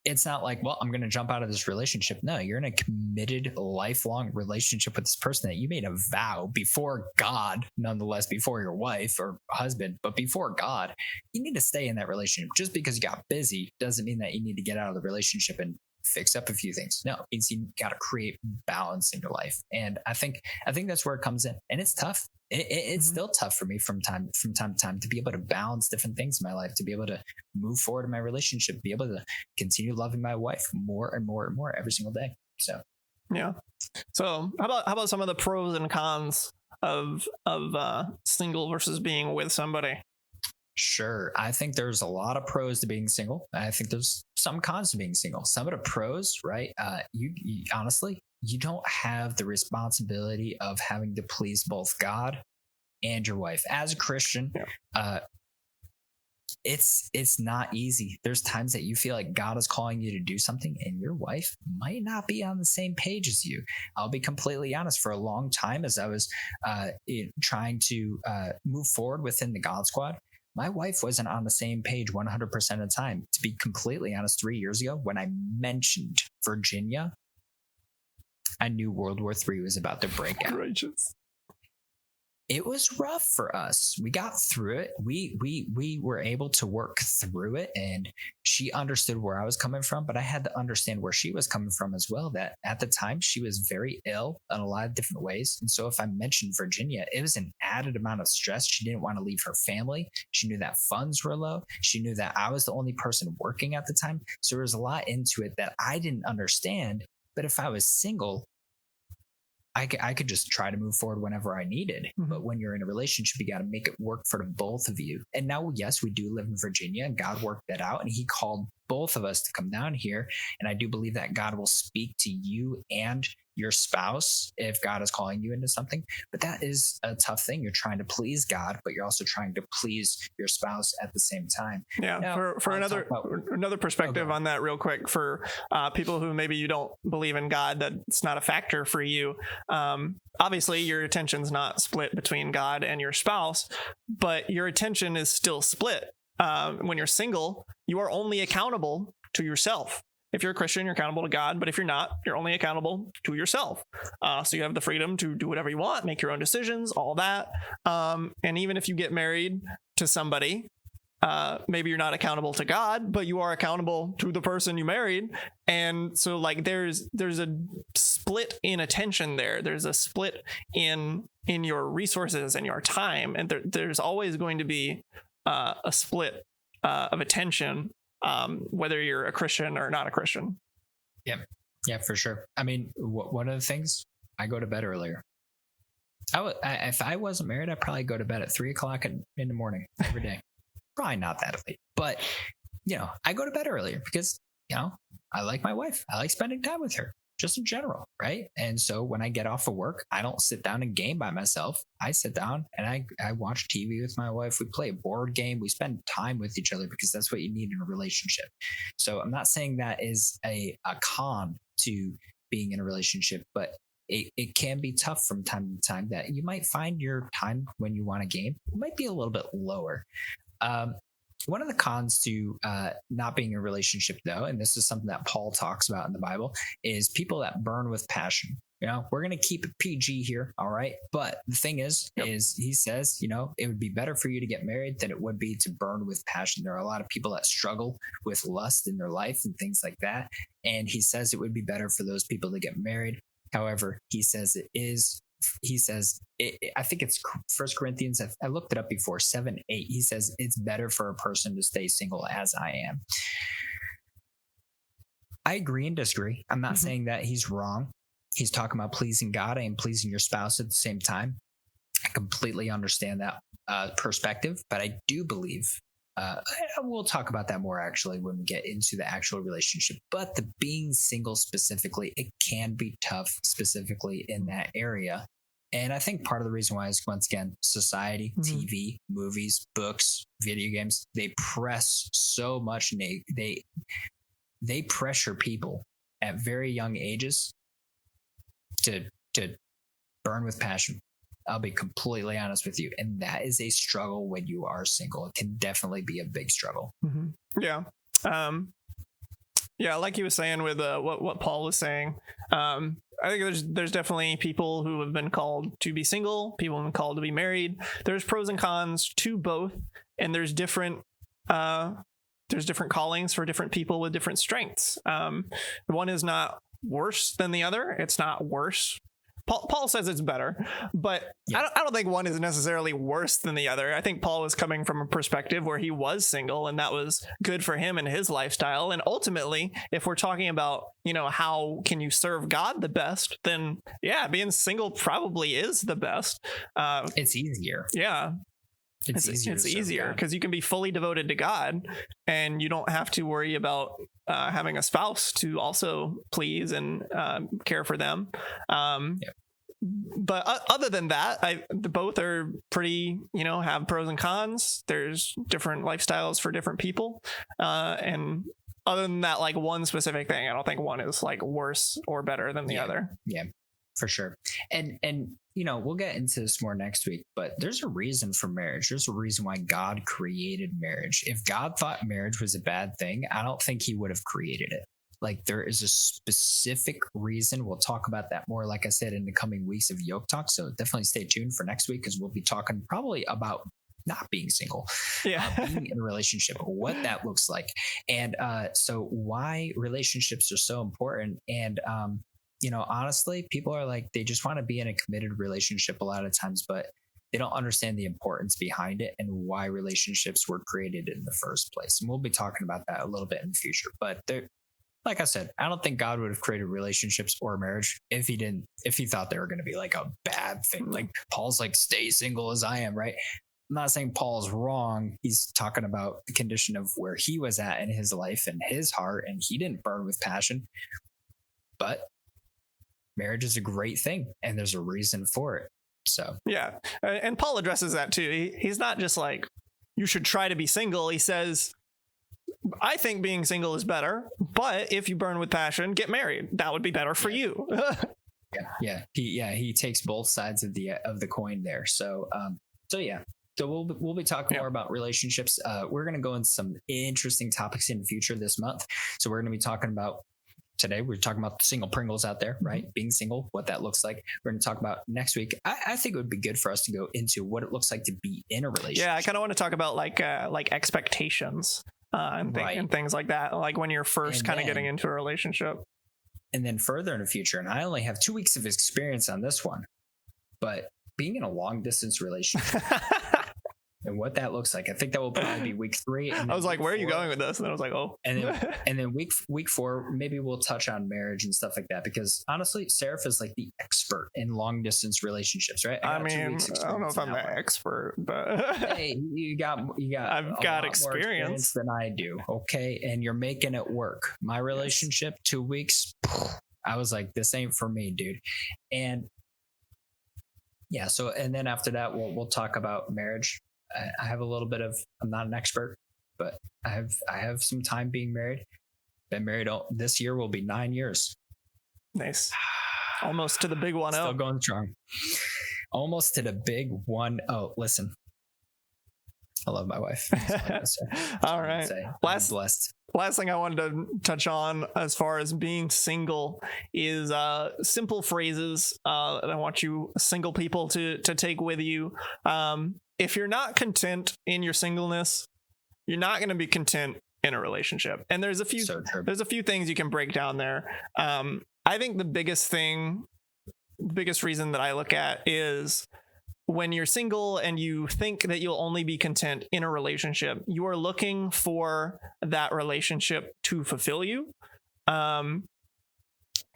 It's not like, well, I'm going to jump out of this relationship. No, you're in a committed, lifelong relationship with this person that you made a vow before God, nonetheless, before your wife or husband, but before God. You need to stay in that relationship. Just because you got busy doesn't mean that you need to get out of the relationship and fix up a few things. No, it means you got to create balance in your life. And I think that's where it comes in. And it's tough. It's still tough for me from time to time to be able to balance different things in my life, to be able to move forward in my relationship, be able to continue loving my wife more and more and more every single day. So, yeah. So how about some of the pros and cons of single versus being with somebody? Sure. I think there's a lot of pros to being single. I think there's some cons to being single. Some of the pros, right? You honestly, you don't have the responsibility of having to please both God and your wife. As a Christian, it's not easy. There's times that you feel like God is calling you to do something and your wife might not be on the same page as you. I'll be completely honest. For a long time, as I was trying to move forward within the God Squad, my wife wasn't on the same page 100% of the time. To be completely honest, 3 years ago, when I mentioned Virginia, I knew World War III was about to break out. Gracious. It was rough for us. We got through it. We were able to work through it, and she understood where I was coming from, but I had to understand where she was coming from as well. That at the time she was very ill in a lot of different ways. And so if I mentioned Virginia, it was an added amount of stress. She didn't want to leave her family. She knew that funds were low. She knew that I was the only person working at the time. So there was a lot into it that I didn't understand. But if I was single, I could just try to move forward whenever I needed. Mm-hmm. But when you're in a relationship, you got to make it work for the both of you. And now, yes, we do live in Virginia, and God worked that out, and he called both of us to come down here. And I do believe that God will speak to you and your spouse if God is calling you into something. But that is a tough thing. You're trying to please God, but you're also trying to please your spouse at the same time. Yeah. Now, for another perspective on that real quick, for people who maybe you don't believe in God, that's not a factor for you. Obviously your attention's not split between God and your spouse, but your attention is still split. When you're single, you are only accountable to yourself. If you're a Christian, you're accountable to God, but if you're not, you're only accountable to yourself. So you have the freedom to do whatever you want, make your own decisions, all that. And even if you get married to somebody, maybe you're not accountable to God, but you are accountable to the person you married. And so like there's a split in attention there. There's a split in your resources and your time. And there's always going to be a split of attention, whether you're a Christian or not a Christian. Yeah, for sure. I mean, one of the things, I go to bed earlier. If I wasn't married, I'd probably go to bed at 3:00 in the morning every day. Probably not that late, but I go to bed earlier because I like my wife. I like spending time with her, just in general, right? And so when I get off of work, I don't sit down and game by myself. I sit down and I watch TV with my wife. We play a board game. We spend time with each other because that's what you need in a relationship. So I'm not saying that is a con to being in a relationship, but it can be tough from time to time that you might find your time when you want a game might be a little bit lower. One of the cons to not being in a relationship, though, and this is something that Paul talks about in the Bible, is people that burn with passion. We're going to keep it PG here. All right. But the thing is he says, it would be better for you to get married than it would be to burn with passion. There are a lot of people that struggle with lust in their life and things like that. And he says it would be better for those people to get married. However, he says I think it's 1 Corinthians. I looked it up before, 7:8. He says it's better for a person to stay single as I am. I agree and disagree. I'm not saying that he's wrong. he's talking about pleasing God and pleasing your spouse at the same time. I completely understand that perspective, but I do believe we'll talk about that more actually when we get into the actual relationship. But the being single specifically, it can be tough specifically in that area. And I think part of the reason why is, once again, society, TV, movies, books, video games, they press so much and they pressure people at very young ages to burn with passion. I'll be completely honest with you. And that is a struggle when you are single. It can definitely be a big struggle. Yeah. Yeah, like you were saying with what Paul was saying, I think there's definitely people who have been called to be single, people who have been called to be married. There's pros and cons to both, and there's different callings for different people with different strengths. One is not worse than the other. It's not worse. Paul says it's better, but I don't think one is necessarily worse than the other. I think Paul was coming from a perspective where he was single and that was good for him and his lifestyle. And ultimately, if we're talking about, how can you serve God the best, then yeah, being single probably is the best. It's easier. Yeah. It's easier because you can be fully devoted to God and you don't have to worry about having a spouse to also please and care for them. But other than that, both are pretty, have pros and cons. There's different lifestyles for different people. And other than that, like one specific thing, I don't think one is like worse or better than the other. Yeah, for sure. And we'll get into this more next week, but there's a reason for marriage. There's a reason why God created marriage. If God thought marriage was a bad thing, I don't think he would have created it. Like, there is a specific reason. We'll talk about that more, like I said, in the coming weeks of YokeTalk. So definitely stay tuned for next week, because we'll be talking probably about not being single, being in a relationship, what that looks like. And so why relationships are so important. And honestly, people are like, they just want to be in a committed relationship a lot of times, but they don't understand the importance behind it and why relationships were created in the first place. And we'll be talking about that a little bit in the future. But like I said, I don't think God would have created relationships or marriage if he thought they were going to be like a bad thing. Like Paul's like, stay single as I am, right? I'm not saying Paul's wrong. He's talking about the condition of where he was at in his life and his heart, and he didn't burn with passion. But marriage is a great thing, and there's a reason for it. So yeah, and Paul addresses that too. He's not just like, you should try to be single. He says, I think being single is better, but if you burn with passion, get married. That would be better for you. He takes both sides of the coin there. So we'll be talking more about relationships. We're going to go into some interesting topics in the future this month. So we're going to be talking about, today we're talking about the single Pringles out there, right? Being single, what that looks like. We're going to talk about next week. I think it would be good for us to go into what it looks like to be in a relationship. Yeah, I kind of want to talk about like expectations and things like that, like when you're first kind of getting into a relationship. And then further in the future, and I only have 2 weeks of experience on this one, but being in a long distance relationship and what that looks like. I think that will probably be week 3. And I was like, where are you going with this? And I was like, oh. And then week 4, maybe we'll touch on marriage and stuff like that, because honestly, Seraph is like the expert in long distance relationships, right? I mean, I don't know if I'm the expert, but hey, you got I've got experience than I do. Okay. And you're making it work. My relationship, 2 weeks, I was like, this ain't for me, dude. And yeah. So, and then after that, we'll talk about marriage. I have a little bit of, I'm not an expert, but I have some time being married. Been married this year will be 9 years. Nice. Almost to the big 1-0. Still going strong. Almost to the big 1-0. Listen, I love my wife. All right. Last thing I wanted to touch on as far as being single is simple phrases that I want you single people to take with you. If you're not content in your singleness, you're not going to be content in a relationship. And there's a few things you can break down there. I think the biggest reason that I look at is when you're single and you think that you'll only be content in a relationship, you are looking for that relationship to fulfill you.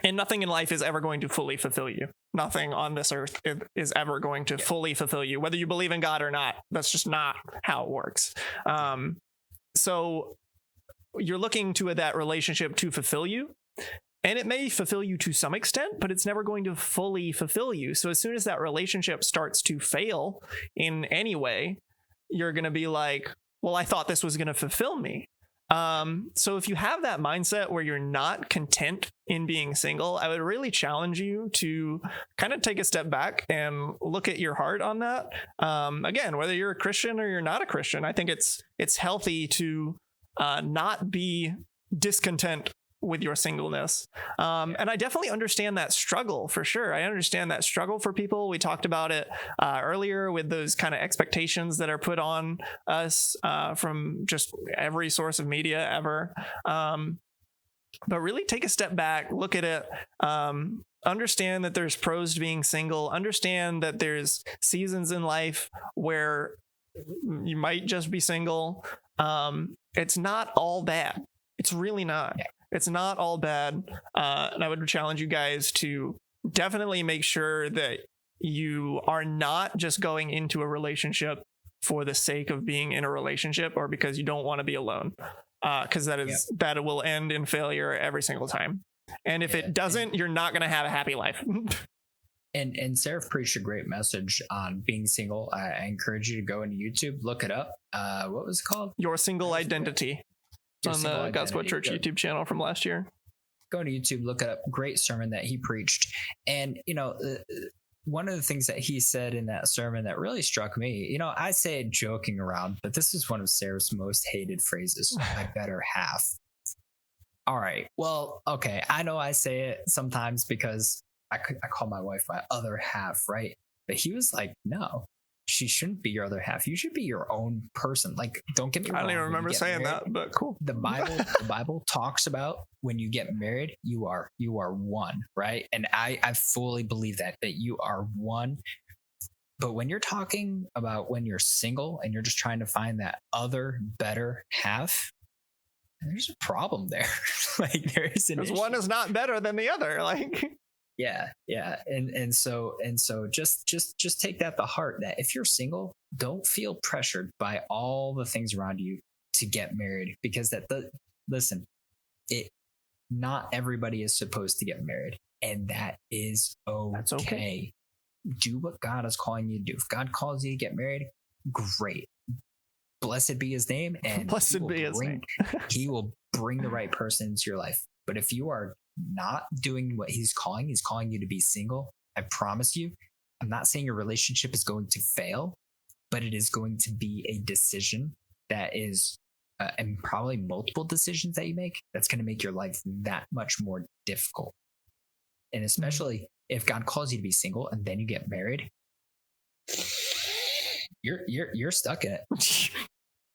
And nothing in life is ever going to fully fulfill you. Nothing on this earth is ever going to fully fulfill you, whether you believe in God or not. That's just not how it works. So you're looking to that relationship to fulfill you. And it may fulfill you to some extent, but it's never going to fully fulfill you. So as soon as that relationship starts to fail in any way, you're going to be like, well, I thought this was going to fulfill me. So if you have that mindset where you're not content in being single, I would really challenge you to kind of take a step back and look at your heart on that. Again, whether you're a Christian or you're not a Christian, I think it's healthy to not be discontent with your singleness. And I definitely understand that struggle for sure. I understand that struggle for people. We talked about it earlier with those kind of expectations that are put on us from just every source of media ever. But really take a step back, look at it, understand that there's pros to being single, understand that there's seasons in life where you might just be single. It's not all bad. It's really not. Yeah. It's not all bad. And I would challenge you guys to definitely make sure that you are not just going into a relationship for the sake of being in a relationship or because you don't want to be alone. Because that will end in failure every single time. And if it doesn't, you're not going to have a happy life. And Seraph preached a great message on being single. I encourage you to go into YouTube, look it up. What was it called? Your Single Identity. On the Gospel Church YouTube channel from last year. Go to YouTube, look it up. Great sermon that he preached. And, one of the things that he said in that sermon that really struck me, I say it joking around, but this is one of Sarah's most hated phrases, my better half. All right. Well, okay. I know I say it sometimes because I call my wife my other half, right? But he was like, no. She shouldn't be your other half. You should be your own person. Like, don't get me wrong. I don't even remember saying that, but cool. The Bible talks about when you get married, you are one, right? And I fully believe that you are one. But when you're talking about when you're single and you're just trying to find that other better half, there's a problem there. Like there is an issue. One is not better than the other. Like. Yeah. And so just take that to heart that if you're single, don't feel pressured by all the things around you to get married because not everybody is supposed to get married and that is okay. That's okay. Do what God is calling you to do. If God calls you to get married, great. Blessed be his name and he will bring the right person into your life. But if you are not doing what he's calling you to be single, I promise you, I'm not saying your relationship is going to fail, but it is going to be a decision that is, and probably multiple decisions that you make, that's going to make your life that much more difficult. And especially if God calls you to be single and then you get married, you're stuck in it.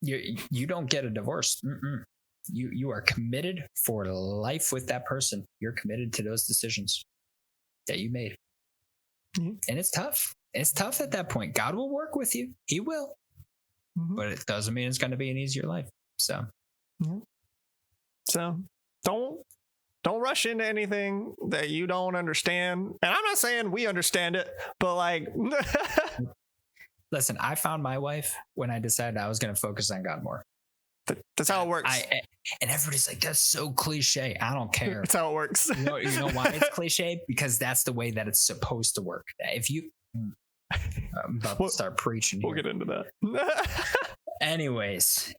You don't get a divorce. You are committed for life with that person. You're committed to those decisions that you made. Mm-hmm. And it's tough. It's tough at that point. God will work with you. He will. Mm-hmm. But it doesn't mean it's going to be an easier life. So, So don't rush into anything that you don't understand. And I'm not saying we understand it, but like listen, I found my wife when I decided I was going to focus on God more. That's how it works. And everybody's like, that's so cliche. I don't care. That's how it works. You know why it's cliche? Because that's the way that it's supposed to work. If you, I'm about to start preaching here. We'll get into that. Anyways,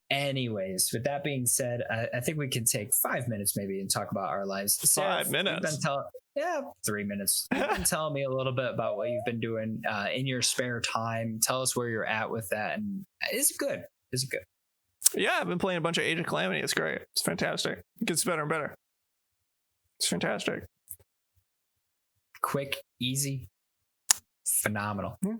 with that being said, I think we can take 5 minutes maybe and talk about our lives. 5 minutes. 3 minutes. You've been telling me a little bit about what you've been doing in your spare time. Tell us where you're at with that. And is it good? Yeah, I've been playing a bunch of Age of Calamity. It's great. It's fantastic. It gets better and better. It's fantastic. Quick, easy, phenomenal. Yeah.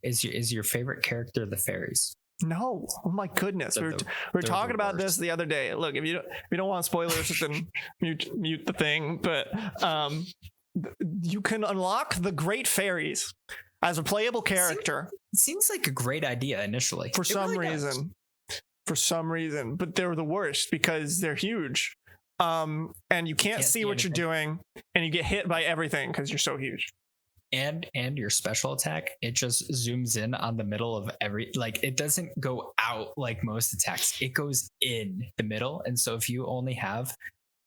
Is your favorite character the fairies? No. Oh my goodness. We were talking about this the other day. Look, if you don't want spoilers, then mute the thing. But you can unlock the Great Fairies as a playable character. Seems like a great idea initially. For some reason, but they're the worst because they're huge. and you can't see what you're doing, and you get hit by everything because you're so huge. And your special attack, it just zooms in on the middle of it doesn't go out like most attacks. It goes in the middle. And so if you only have,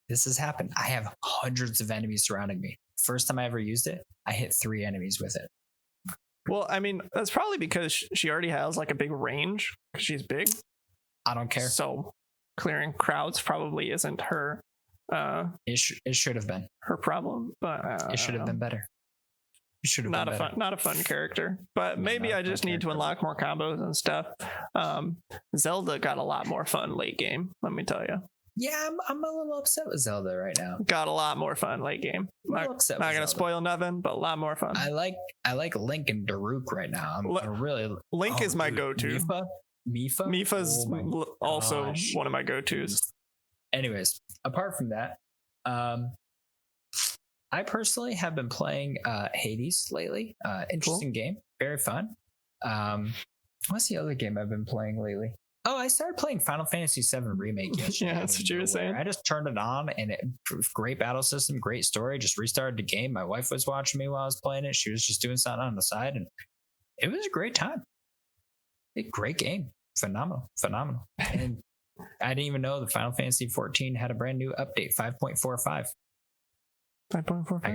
this has happened, I have hundreds of enemies surrounding me. First time I ever used it, I hit 3 enemies with it. Well, I mean, that's probably because she already has like a big range because she's big. I don't care. So clearing crowds probably isn't her. It should have been her problem, but it should have been better. It should have not been a better. not a fun character. But maybe I just need to unlock more combos and stuff. Zelda got a lot more fun late game. Let me tell you. Yeah, I'm a little upset with Zelda right now. Got a lot more fun late game. Not gonna spoil nothing, but a lot more fun. I like Link and Daruk right now. I'm really Link is my go-to. Mipha's also one of my go-tos. Anyways, apart from that, I personally have been playing Hades lately. Interesting game, very fun. What's the other game I've been playing lately? Oh, I started playing Final Fantasy VII Remake yesterday. Yeah, that's what you were saying. I just turned it on, and great battle system, great story. Just restarted the game. My wife was watching me while I was playing it. She was just doing something on the side, and it was a great time. A great game, phenomenal. And I didn't even know the Final Fantasy 14 had a brand new update, 5.45. 5.45.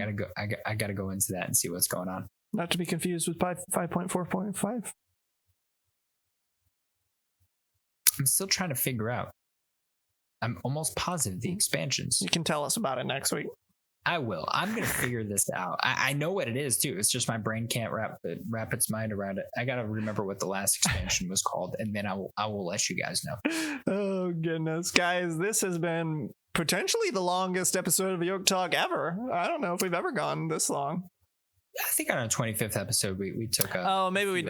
I gotta go into that and see what's going on. Not to be confused with 5.4.5. I'm still trying to figure out. I'm almost positive the expansions. You can tell us about it next week. I will. I'm gonna figure this out. I know what it is too. It's just my brain can't wrap its mind around it. I gotta remember what the last expansion was called, and then I will let you guys know. Oh goodness, guys, this has been potentially the longest episode of YokeTalk ever. I don't know if we've ever gone this long. I think on our 25th episode we took a. Oh, maybe we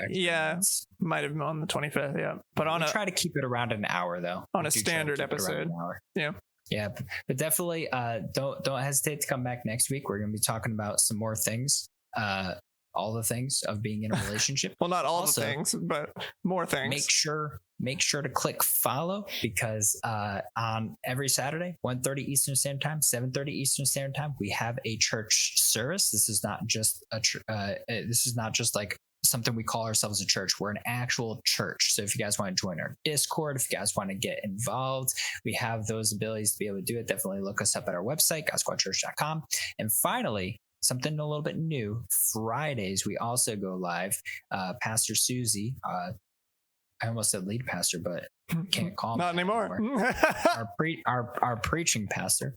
might have been on the 25th. Yeah, but we try to keep it around an hour though. On a standard episode. Yeah, but definitely don't hesitate to come back next week. We're going to be talking about some more things. All the things of being in a relationship. Well, not all the things, but more things. Make sure to click follow, because on every Saturday, 1:30 Eastern Standard Time, 7:30 Eastern Standard Time, we have a church service. This is not just like something we call ourselves a church. We're an actual church. So if you guys want to join our Discord, if you guys want to get involved, we have those abilities to be able to do it. Definitely look us up at our website, godsquadchurch.com. And finally, something a little bit new. Fridays, we also go live. Pastor Susie, I almost said lead pastor, but can't call him not anymore. our preaching pastor.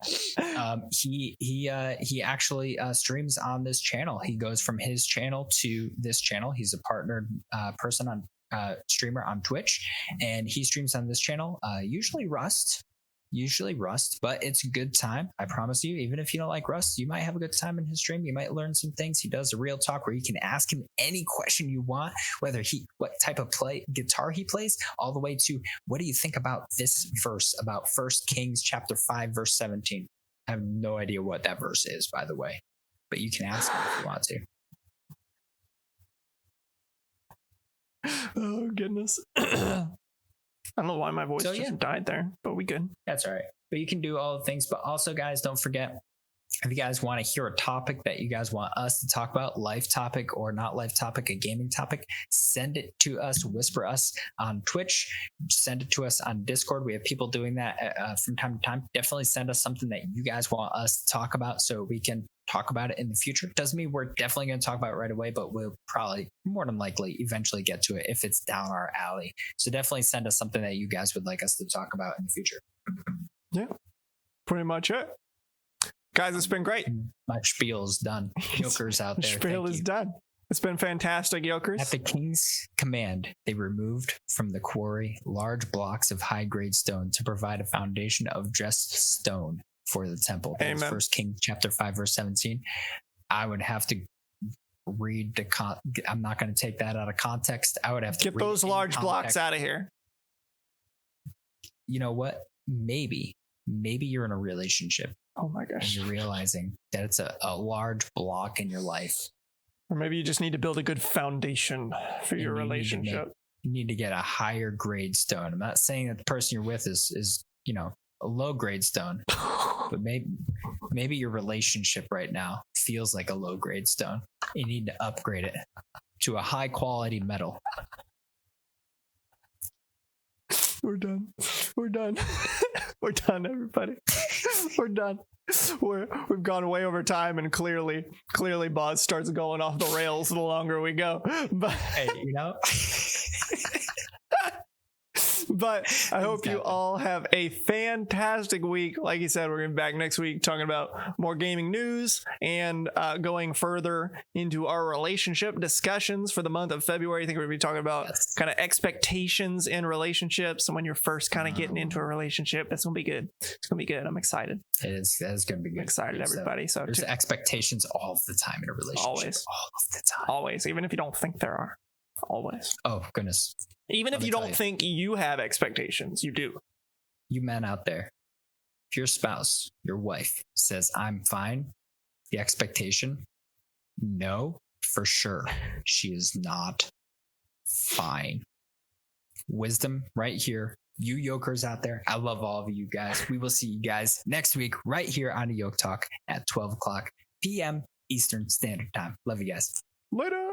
He actually streams on this channel. He goes from his channel to this channel. He's a partnered person on streamer on Twitch, and he streams on this channel. Usually Rust, but it's a good time. I promise you, even if you don't like Rust, you might have a good time in his stream. You might learn some things. He does a real talk where you can ask him any question you want, whether what type of guitar he plays, all the way to what do you think about this verse about 1 Kings chapter 5 verse 17. I have no idea what that verse is, by the way, but you can ask him if you want to. Oh goodness. I don't know why my voice just died there, but we good. That's all right. But you can do all the things. But also, guys, don't forget, if you guys want to hear a topic that you guys want us to talk about, life topic or not life topic, a gaming topic, send it to us, whisper us on Twitch, send it to us on Discord. We have people doing that from time to time. Definitely send us something that you guys want us to talk about so we can talk about it in the future. Doesn't mean we're definitely going to talk about it right away, but we'll probably more than likely eventually get to it if it's down our alley. So definitely send us something that you guys would like us to talk about in the future. Yeah, pretty much it. Guys, it's been great. My spiel is done. Yokers out there. Spiel is done. It's been fantastic, Yokers. At the king's command, they removed from the quarry large blocks of high-grade stone to provide a foundation of just stone for the temple. That was 1 Kings chapter 5 verse 17. I would have to read I'm not going to take that out of context. I would have to get those large blocks out of here. You know what? Maybe you're in a relationship. Oh my gosh. And you're realizing that it's a large block in your life. Or maybe you just need to build a good foundation for your relationship. You need to get a higher grade stone. I'm not saying that the person you're with is a low grade stone. But maybe your relationship right now feels like a low grade stone. You need to upgrade it to a high quality metal. We're done. We're done. We're done, everybody. We're done. We've gone way over time, and clearly Boz starts going off the rails the longer we go. But hey, But I hope you all have a fantastic week. Like you said, we're going to be back next week talking about more gaming news and going further into our relationship discussions for the month of February. I think we're going to be talking about kind of expectations in relationships. And when you're first kind of getting into a relationship, it's going to be good. It's going to be good. I'm excited. It is going to be good. I'm excited, everybody. So there's expectations all the time in a relationship. Always. All of the time. Always. Even if you don't think there are. Always. Oh, goodness. Even if you don't think you have expectations, you do. You men out there, if your spouse, your wife says, I'm fine, the expectation, no, for sure, she is not fine. Wisdom right here. You yokers out there, I love all of you guys. We will see you guys next week right here on the YokeTalk at 12 o'clock p.m. Eastern Standard Time. Love you guys. Later.